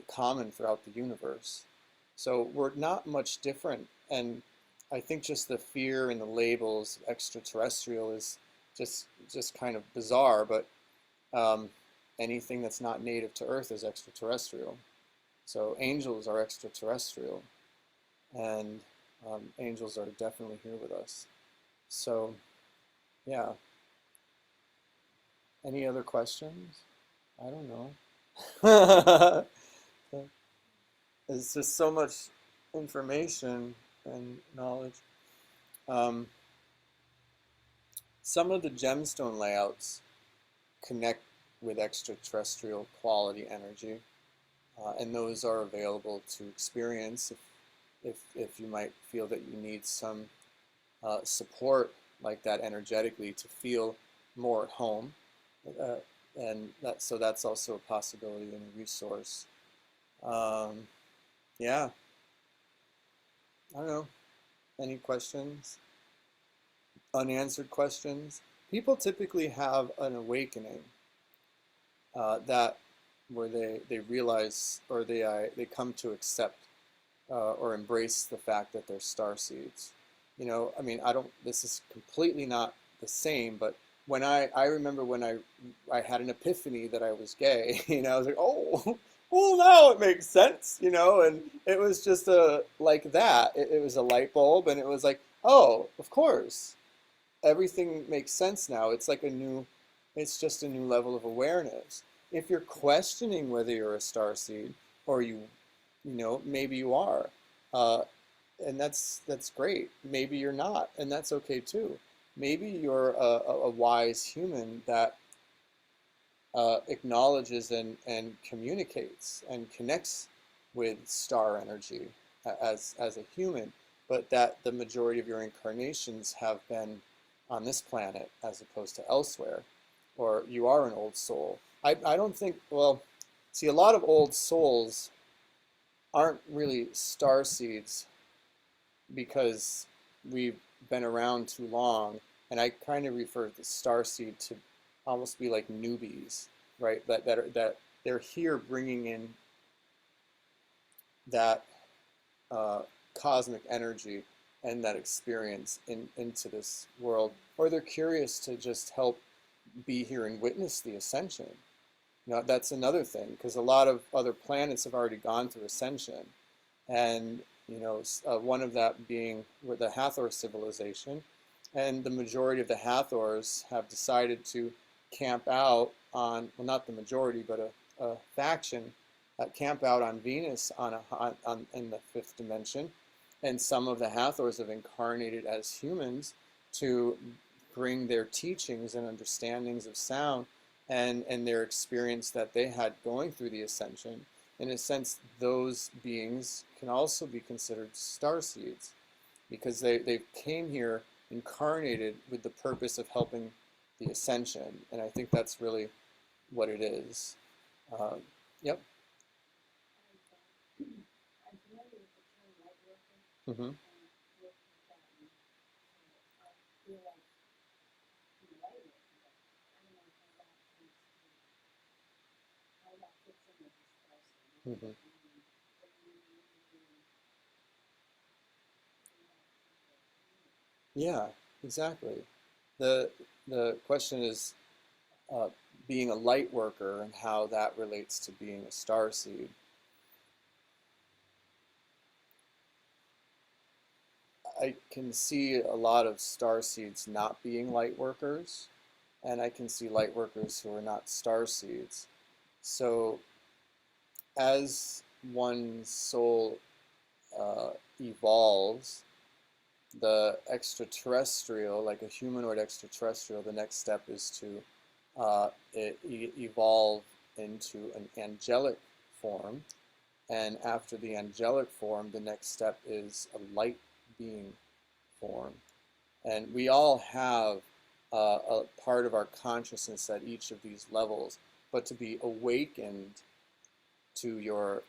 common throughout the universe. So we're not much different, and I think just the fear and the labels of extraterrestrial is just kind of bizarre. But um, anything that's not native to Earth is extraterrestrial. So angels are extraterrestrial, and angels are definitely here with us. So yeah, any other questions? I don't know. It's just so much information and knowledge. Um, some of the gemstone layouts connect with extraterrestrial quality energy, and those are available to experience if you might feel that you need some support like that energetically to feel more at home. Uh, and so that's also a possibility and a resource. Um, yeah, I don't know. Any questions? Unanswered questions? People typically have an awakening that where they realize, or they come to accept or embrace the fact that they're starseeds. You know, I mean, I don't. This is completely not the same, but when I remember when I had an epiphany that I was gay. You know, I was like, oh, well, now it makes sense. You know, and it was just a like that. It was a light bulb, and it was like, oh, of course, everything makes sense now. It's like a new. It's just a new level of awareness. If you're questioning whether you're a starseed, or you know, maybe you are, uh, and that's great. Maybe you're not, and that's okay too. Maybe you're a wise human that acknowledges and communicates and connects with star energy as a human, but that the majority of your incarnations have been on this planet as opposed to elsewhere, or you are an old soul. I don't think, well, see, a lot of old souls aren't really star seeds because we've been around too long, and I kind of refer to starseed to almost be like newbies, right? That they're here bringing in that uh, cosmic energy and that experience into this world, or they're curious to just help be here and witness the ascension. You know, that's another thing, because a lot of other planets have already gone through ascension, and you know, one of that being with the Hathor civilization, and the majority of the Hathors have decided to camp out on, well, not the majority, but a faction camp out on Venus on in the fifth dimension, and some of the Hathors have incarnated as humans to bring their teachings and understandings of sound and their experience that they had going through the ascension. In a sense, those beings can also be considered starseeds, because they came here incarnated with the purpose of helping the ascension. And I think that's really what it is. Um, yep. Mm-hmm. Mm-hmm. Yeah, exactly. The the question is uh, being a light worker and how that relates to being a starseed. I can see a lot of starseeds not being light workers, and I can see light workers who are not starseeds. So as one's soul evolves, the extraterrestrial, like a humanoid extraterrestrial, the next step is to evolve into an angelic form. And after the angelic form, the next step is a light being form. And we all have a part of our consciousness at each of these levels, but to be awakened to your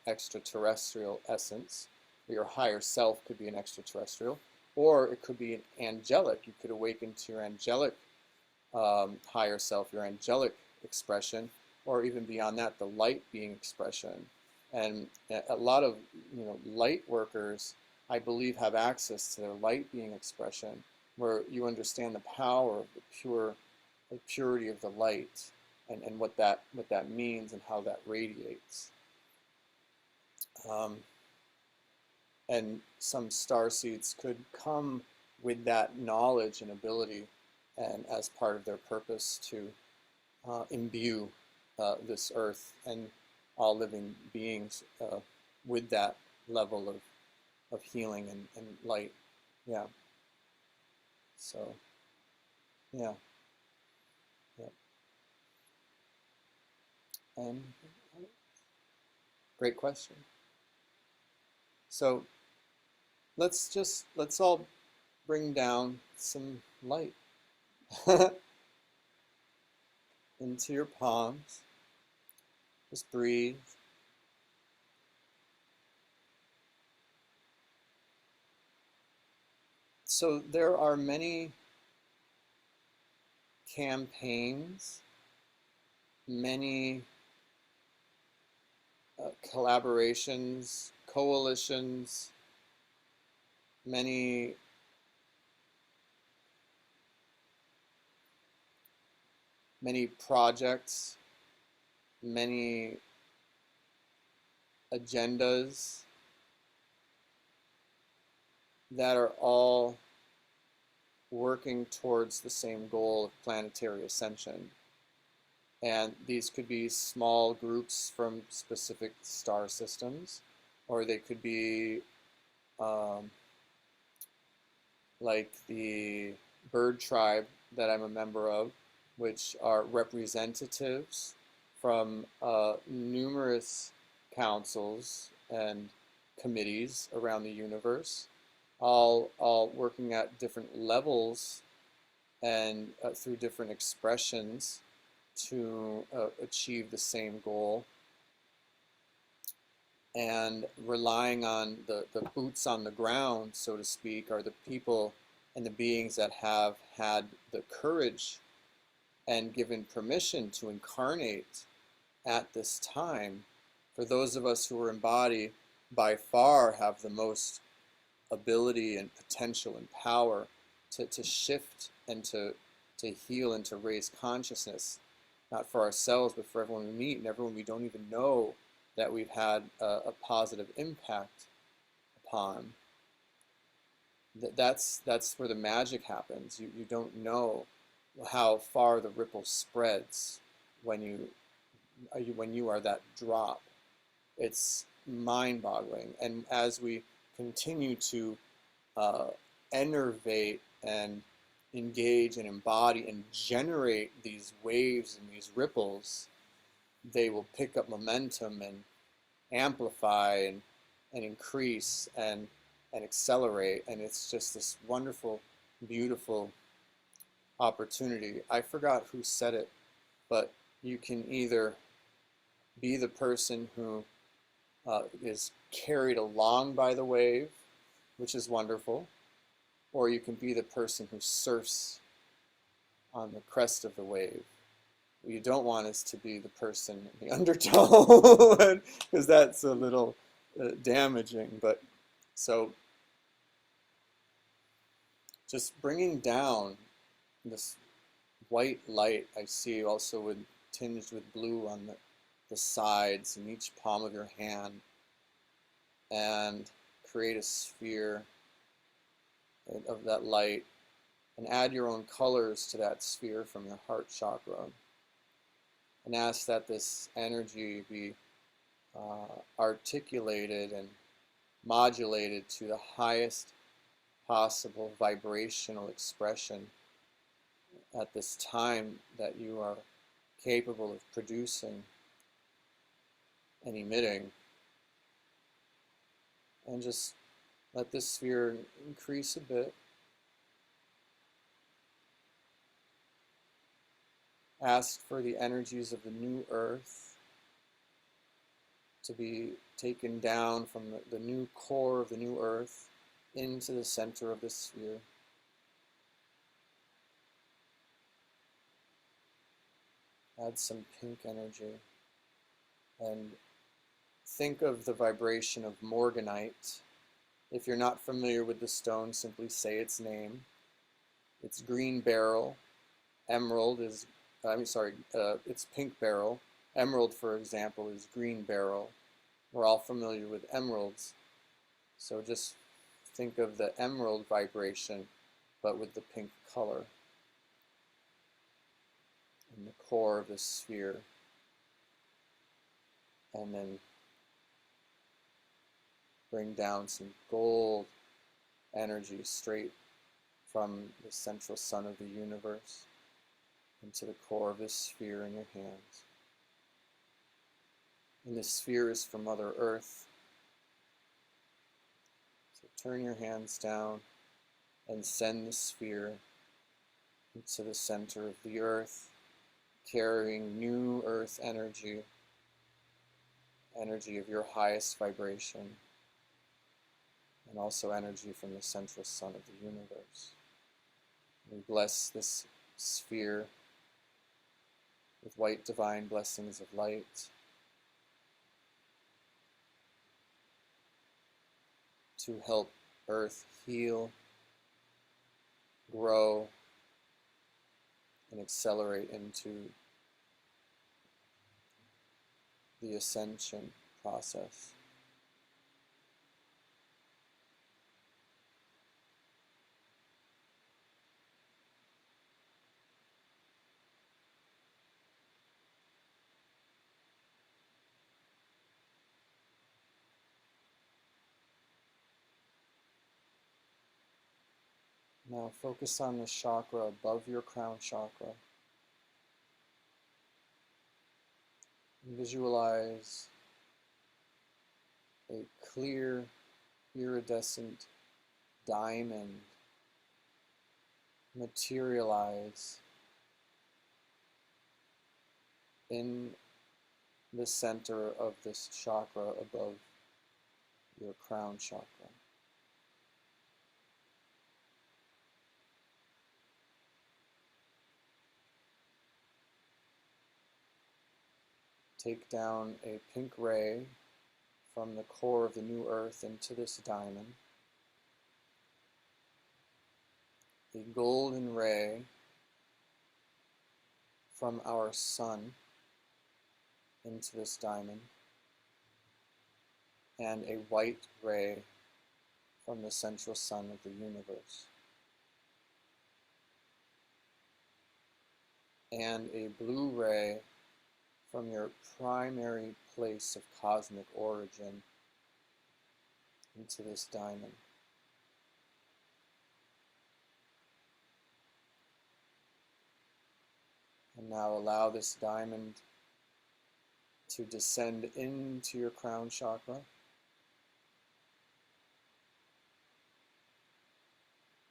extraterrestrial essence, your higher self could be an extraterrestrial, or it could be an angelic. You could awaken to your angelic higher self, your angelic expression, or even beyond that, the light being expression. And a lot of light workers, I believe, have access to their light being expression, where you understand the power of the purity of the light, and what that means and how that radiates. And some starseeds could come with that knowledge and ability, and as part of their purpose to imbue this earth and all living beings with that level of healing and light. Yeah. So, yeah. Yeah. And great question. So let's all bring down some light into your palms. Just breathe. So there are many campaigns, many collaborations, coalitions, many projects, many agendas that are all working towards the same goal of planetary ascension. And these could be small groups from specific star systems, or they could be like the bird tribe that I'm a member of, which are representatives from numerous councils and committees around the universe, all working at different levels and through different expressions to achieve the same goal, and relying on the boots on the ground, so to speak, are the people and the beings that have had the courage and given permission to incarnate at this time. For those of us who are in body, by far have the most ability and potential and power to shift and to heal and to raise consciousness, not for ourselves, but for everyone we meet and everyone we don't even know that we've had a positive impact upon. That's where the magic happens. You don't know how far the ripple spreads when you are that drop. It's mind-boggling. And as we continue to enervate and engage and embody and generate these waves and these ripples, they will pick up momentum and amplify and increase and accelerate. And it's just this wonderful, beautiful opportunity. I forgot who said it, but you can either be the person who is carried along by the wave, which is wonderful, or you can be the person who surfs on the crest of the wave. What you don't want is to be the person in the undertow, because that's a little damaging. But so just bringing down this white light I see, also with tinged with blue on the sides and each palm of your hand, and create a sphere of that light, and add your own colors to that sphere from your heart chakra, and ask that this energy be articulated and modulated to the highest possible vibrational expression at this time that you are capable of producing and emitting. And just let this sphere increase a bit. Ask for the energies of the new earth to be taken down from the new core of the new earth into the center of the sphere. Add some pink energy and think of the vibration of Morganite. If you're not familiar with the stone, simply say its name. It's green beryl. Emerald is, it's pink beryl. Emerald, for example, is green beryl. We're all familiar with emeralds. So just think of the emerald vibration, but with the pink color in the core of the sphere. And then bring down some gold energy straight from the central sun of the universe into the core of this sphere in your hands. And this sphere is for Mother Earth. So turn your hands down and send the sphere into the center of the earth, carrying new earth energy, energy of your highest vibration, and also energy from the central sun of the universe. We bless this sphere with white divine blessings of light to help Earth heal, grow, and accelerate into the ascension process. Now focus on the chakra above your crown chakra. And visualize a clear, iridescent diamond materialize in the center of this chakra above your crown chakra. Take down a pink ray from the core of the new earth into this diamond, a golden ray from our sun into this diamond, and a white ray from the central sun of the universe, and a blue ray from your primary place of cosmic origin into this diamond. And now allow this diamond to descend into your crown chakra,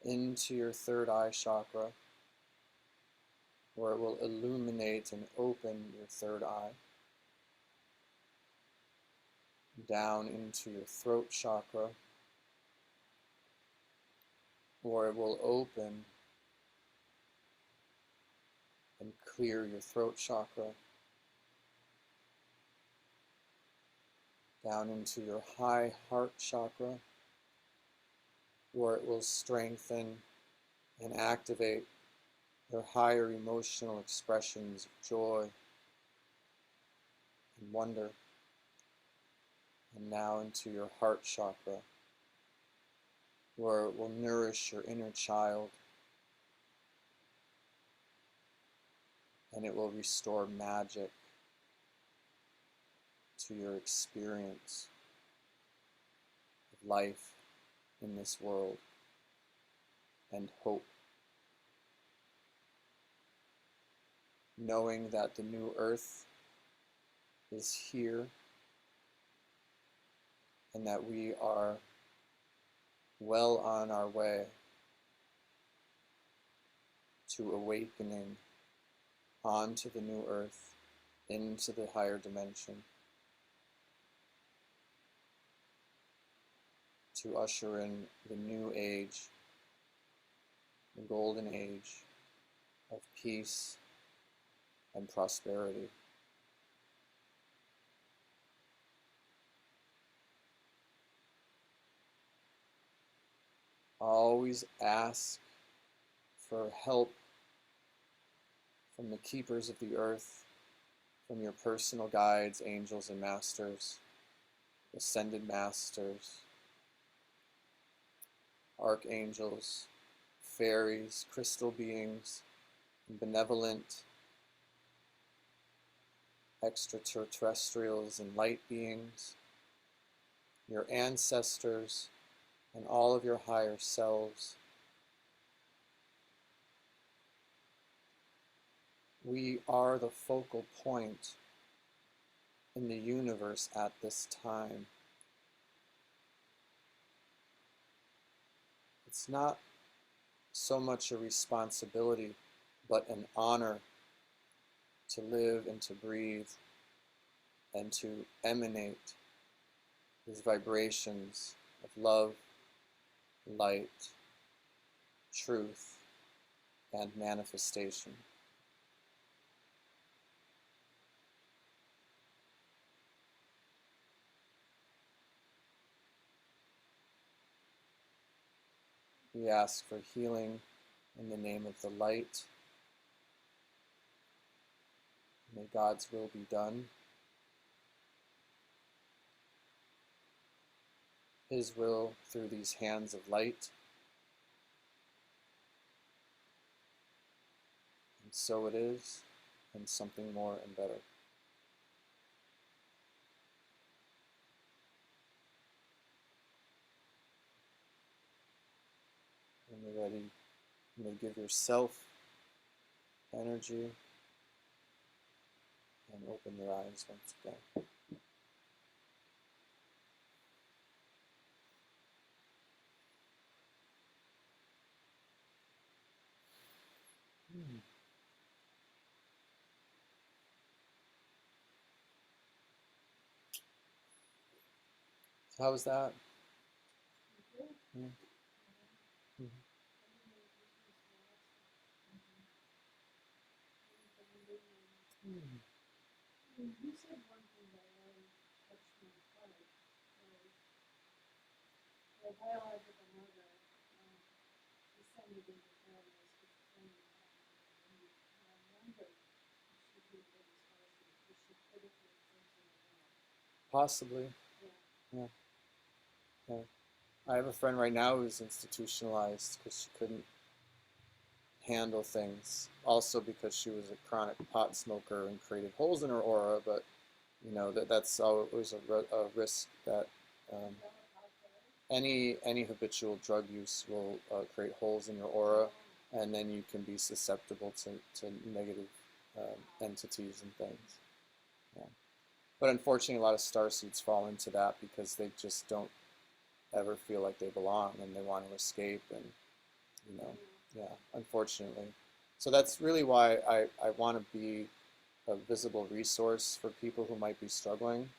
into your third eye chakra, where it will illuminate and open your third eye, down into your throat chakra, where it will open and clear your throat chakra, down into your high heart chakra, where it will strengthen and activate your higher emotional expressions of joy and wonder, and now into your heart chakra, where it will nourish your inner child, and it will restore magic to your experience of life in this world and hope. Knowing that the new earth is here and that we are well on our way to awakening onto the new earth, into the higher dimension, to usher in the new age, the golden age of peace and prosperity. Always ask for help from the keepers of the earth, from your personal guides, angels and masters, ascended masters, archangels, fairies, crystal beings, and benevolent extraterrestrials and light beings, your ancestors, and all of your higher selves. We are the focal point in the universe at this time. It's not so much a responsibility, but an honor to live and to breathe and to emanate these vibrations of love, light, truth, and manifestation. We ask for healing in the name of the light. May God's will be done. His will through these hands of light. And so it is, and something more and better. When you're ready, you may give yourself energy and open your eyes once again. So how was that? Mm-hmm. Mm-hmm. You said one thing that really touched my heart. The biological mother descended into paradise schizophrenia, and I wonder if she did what was possible, if she could have been thinking about. Possibly. Yeah. Yeah. I have a friend right now who's institutionalized because she couldn't handle things. Also because she was a chronic pot smoker and created holes in her aura, but you know that's always a risk that any habitual drug use will create holes in your aura, and then you can be susceptible to negative entities and things. Yeah. But unfortunately, a lot of starseeds fall into that because they just don't ever feel like they belong and they want to escape, and you know, yeah, unfortunately. So that's really why I want to be a visible resource for people who might be struggling,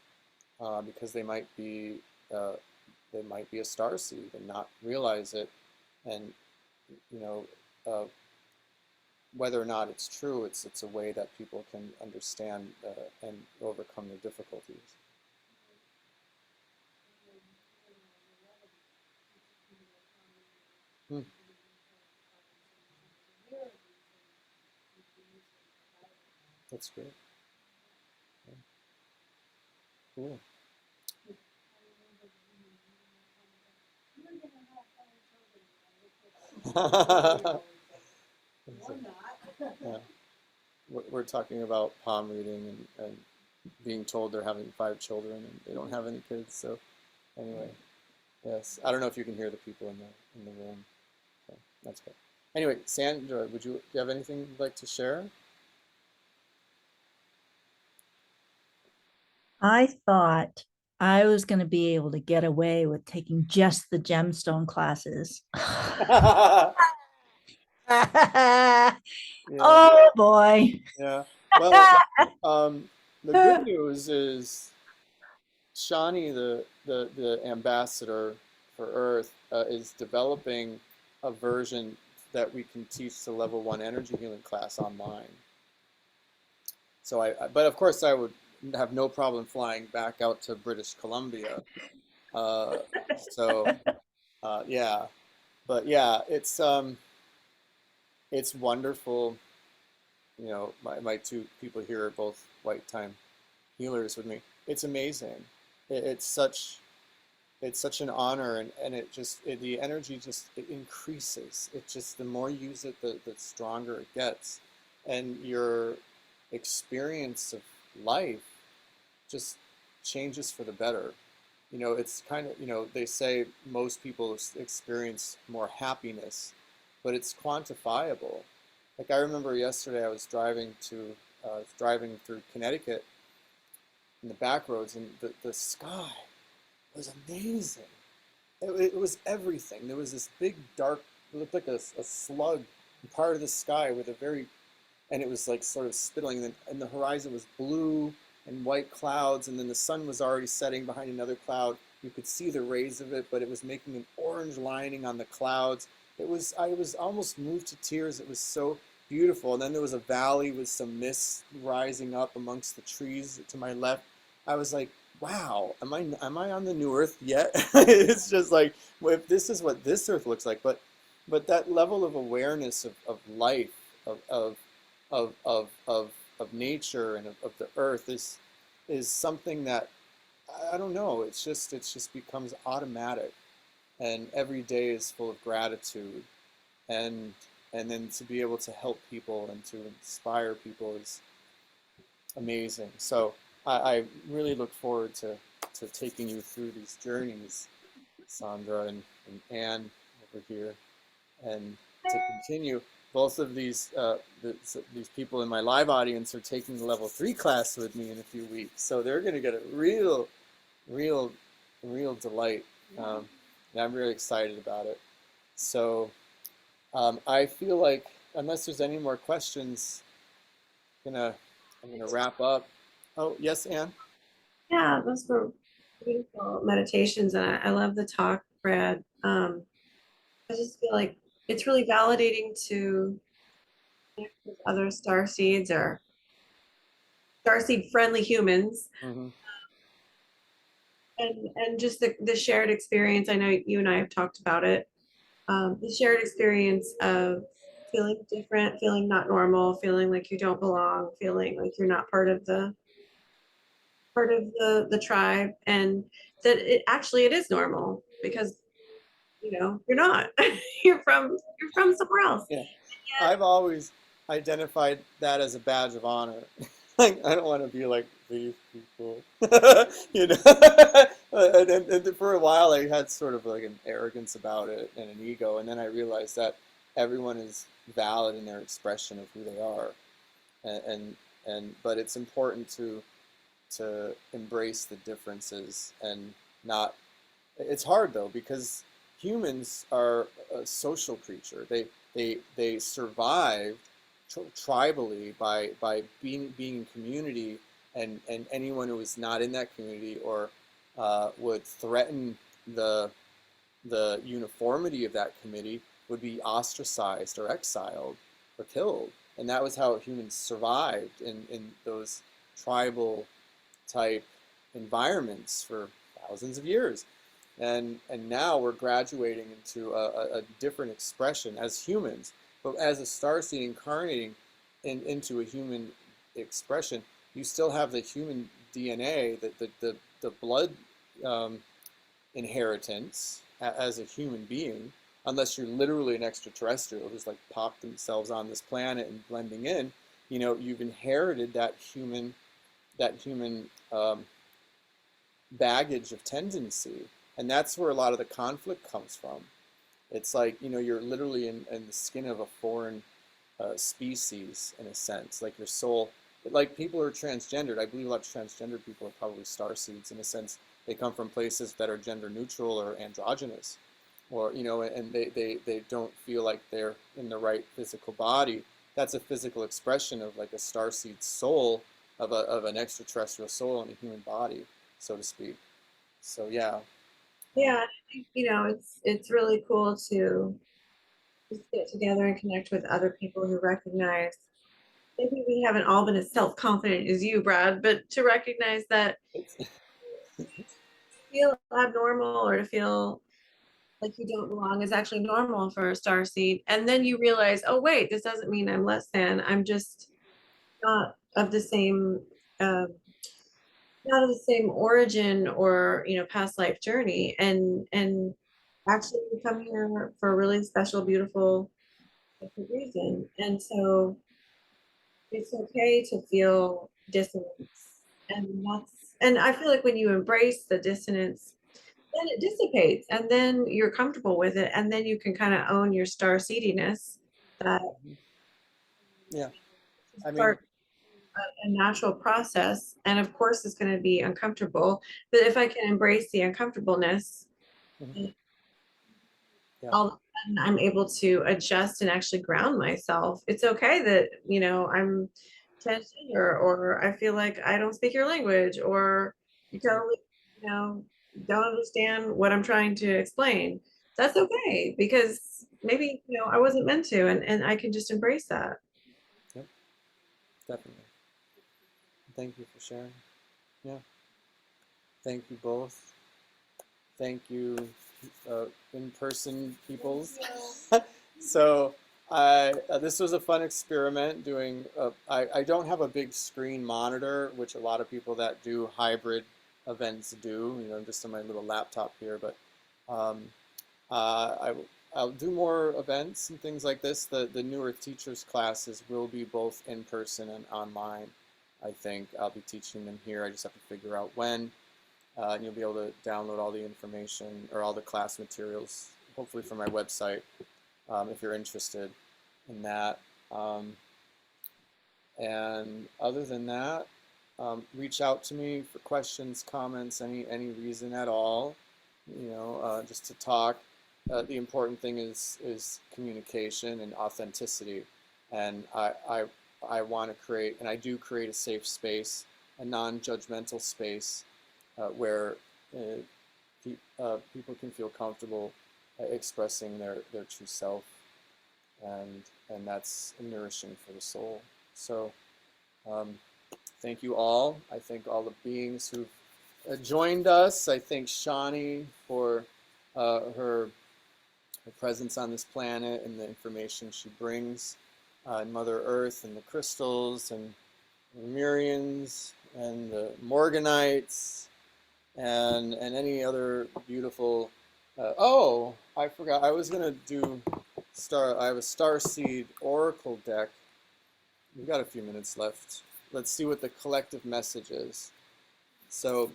because they might be a starseed and not realize it, and you know, whether or not it's true, it's a way that people can understand and overcome their difficulties. Hmm. That's great. Yeah. Cool. Yeah. Or not. Yeah. We're talking about palm reading and being told they're having 5 children and they don't have any kids. So anyway, yes, I don't know if you can hear the people in the room. So that's good. Anyway, Sandra, do you have anything you'd like to share? I thought I was going to be able to get away with taking just the gemstone classes. Yeah, Oh boy. yeah. Well, the good news is Shani, the ambassador for Earth, is developing a version that we can teach the level 1 energy healing class online. So but of course I would have no problem flying back out to British Columbia. Uh, so yeah, but yeah, it's wonderful. You know, my 2 people here are both white time healers with me. It's amazing. It's such an honor, and the energy just it increases. It just, the more you use it, the stronger it gets, and your experience of life just changes for the better. You know, it's kind of, they say most people experience more happiness, but it's quantifiable. Like I remember yesterday I was driving through Connecticut in the back roads, and the sky was amazing. It was everything. There was this big dark, it looked like a slug part of the sky with a very, and it was like sort of spittling, and the horizon was blue and white clouds, and then the sun was already setting behind another cloud. You could see the rays of it, but it was making an orange lining on the clouds. I was almost moved to tears. It was so beautiful. And then there was a valley with some mist rising up amongst the trees to my left. I was like, wow, am I on the new Earth yet? It's just like, well, if this is what this Earth looks like, but that level of awareness of life, of of of nature and of the earth is something that I don't know. It's just becomes automatic, and every day is full of gratitude, and and then to be able to help people and to inspire people is amazing. So I really look forward to taking you through these journeys, Sandra and Anne over here, and to continue. Both of these people in my live audience are taking the level 3 class with me in a few weeks, so they're going to get a real, real delight. And I'm really excited about it. So I feel like, unless there's any more questions, I'm gonna wrap up. Oh yes, Anne. Yeah, those were beautiful meditations, and I love the talk, Brad. I just feel like it's really validating to connect with other star seeds or starseed friendly humans, Mm-hmm. and just the shared experience. I know you and I have talked about it. The shared experience of feeling different, feeling not normal, feeling like you don't belong, feeling like you're not part of the tribe, and that it is normal because you're not. You're from somewhere else. Yeah, I've always identified that as a badge of honor. Like I don't want to be like these people, you know. And for a while, I had sort of like an arrogance about it and an ego, and then I realized that everyone is valid in their expression of who they are, and but it's important to embrace the differences and not. It's hard though because humans are a social creature. They survive tribally by being in community, and anyone who is not in that community or would threaten the uniformity of that committee would be ostracized or exiled or killed. And that was how humans survived in those tribal type environments for thousands of years. And now we're graduating into a different expression as humans, but as a starseed incarnating into a human expression, you still have the human DNA, the blood um, inheritance as a human being, unless you're literally an extraterrestrial who's like popped themselves on this planet and blending in, you know, you've inherited that human baggage of tendency, and that's where a lot of the conflict comes from. It's like, you know, you're literally in the skin of a foreign species in a sense, like your soul. Like people are transgendered. I believe a lot of transgender people are probably starseeds in a sense. They come from places that are gender neutral or androgynous, or you know, and they don't feel like they're in the right physical body. That's a physical expression of like a starseed soul of an extraterrestrial soul in a human body, so to speak. So yeah, Yeah, I think, you know, it's really cool to just get together and connect with other people who recognize maybe we haven't all been as self-confident as you, Brad, but to recognize that it's, feel abnormal or to feel like you don't belong is actually normal for a starseed. And then you realize, oh wait, this doesn't mean I'm less than. I'm just not of the same um, not of the same origin or past life journey. And actually we come here for a really special, beautiful different reason. And so it's okay to feel dissonance. And I feel like when you embrace the dissonance, then it dissipates and then you're comfortable with it. And then you can kind of own your star seediness that yeah. is I mean, part of a natural process. And of course it's going to be uncomfortable. But if I can embrace the uncomfortableness, mhm, then yeah. all of a sudden I'm able to adjust and actually ground myself. It's okay that, I'm transgender or I feel like I don't speak your language or you totally, you know, don't understand what I'm trying to explain. That's okay because maybe, I wasn't meant to and I can just embrace that. Yep, definitely. Thank you for sharing. Yeah. Thank you both. Thank you, in-person peoples. So this was a fun experiment doing, I don't have a big screen monitor, which a lot of people that do hybrid events do, you know, just on my little laptop here, but um, I'll do more events and things like this. The New Earth Teachers classes will be both in person and online. I think I'll be teaching them here. I just have to figure out when. And you'll be able to download all the information or all the class materials, hopefully from my website, if you're interested in that. And other than that, reach out to me for questions, comments, any reason at all. You know, just to talk. The important thing is communication and authenticity, and I want to create, and I do create a safe space, a non-judgmental space where people can feel comfortable expressing their true self, and that's nourishing for the soul. So um, thank you all. I thank all the beings who've joined us. I thank Shani for her presence on this planet and the information she brings, and Mother Earth and the crystals and the Murians and the Morganites and any other beautiful. Oh, I forgot. I was gonna do I have a Starseed Oracle deck. We've got a few minutes left. Let's see what the collective message is. So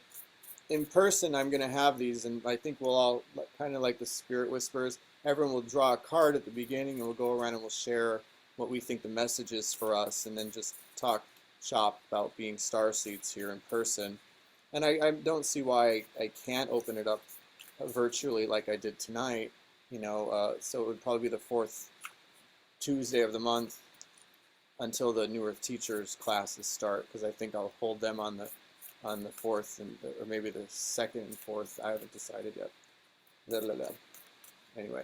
in person, I'm going to have these, and I think we'll all, kind of like the Spirit Whispers, everyone will draw a card at the beginning, and we'll go around and we'll share what we think the message is for us, and then just talk shop about being starseeds here in person. And I don't see why I can't open it up virtually like I did tonight, you know, so it would probably be the fourth Tuesday of the month until the New Earth Teachers classes start, because I think I'll hold them on the fourth and or maybe the second and fourth. I haven't decided yet. Blah, blah, blah. Anyway,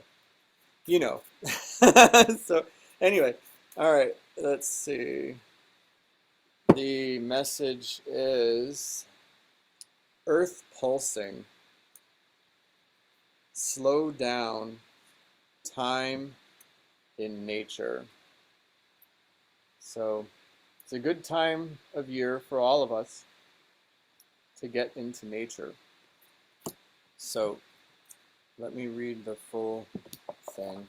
you know. So anyway, all right. Let's see. The message is Earth pulsing. Slow down. Time in nature. So it's a good time of year for all of us to get into nature. So let me read the full thing.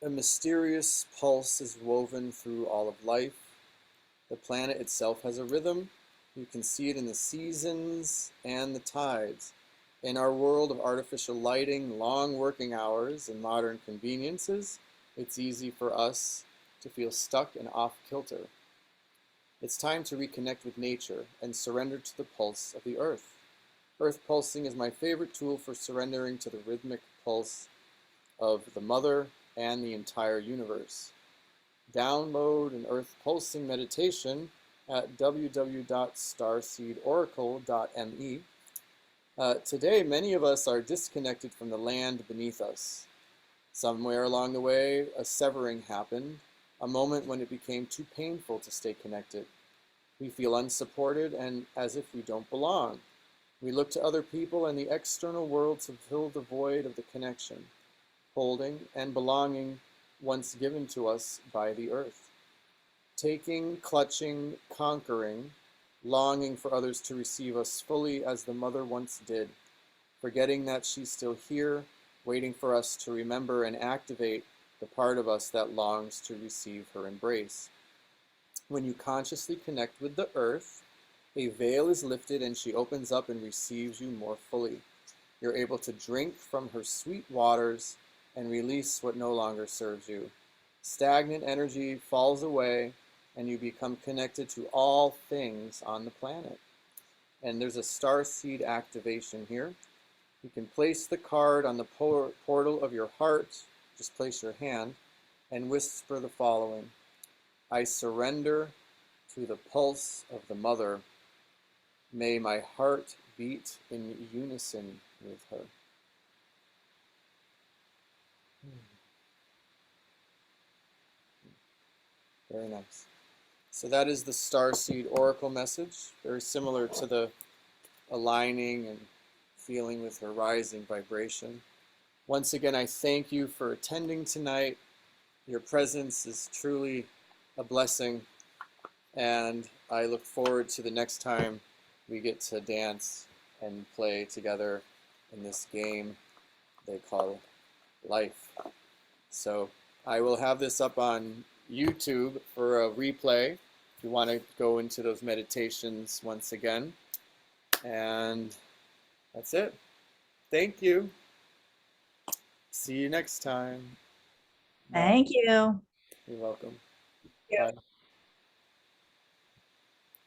A mysterious pulse is woven through all of life. The planet itself has a rhythm. You can see it in the seasons and the tides. In our world of artificial lighting, long working hours, and modern conveniences, it's easy for us to feel stuck and off kilter. It's time to reconnect with nature and surrender to the pulse of the earth. Earth pulsing is my favorite tool for surrendering to the rhythmic pulse of the mother and the entire universe. Download an earth pulsing meditation at www.starseedoracle.me. Today, many of us are disconnected from the land beneath us. Somewhere along the way, a severing happened, a moment when it became too painful to stay connected. We feel unsupported and as if we don't belong. We look to other people and the external world to fill the void of the connection, holding and belonging once given to us by the earth. Taking, clutching, conquering, longing for others to receive us fully as the mother once did, forgetting that she's still here, waiting for us to remember and activate the part of us that longs to receive her embrace. When you consciously connect with the earth, a veil is lifted and she opens up and receives you more fully. You're able to drink from her sweet waters and release what no longer serves you. Stagnant energy falls away and you become connected to all things on the planet. And there's a starseed activation here. You can place the card on the portal of your heart, just place your hand, and whisper the following: I surrender to the pulse of the mother. May my heart beat in unison with her. Very nice. So that is the Starseed Oracle message, very similar to the aligning and feeling with her rising vibration. Once again, I thank you for attending tonight. Your presence is truly a blessing, and I look forward to the next time we get to dance and play together in this game they call life. So I will have this up on YouTube for a replay if you want to go into those meditations once again. And that's it. Thank you. See you next time. Bye. Thank you. You're welcome. Yeah. Bye.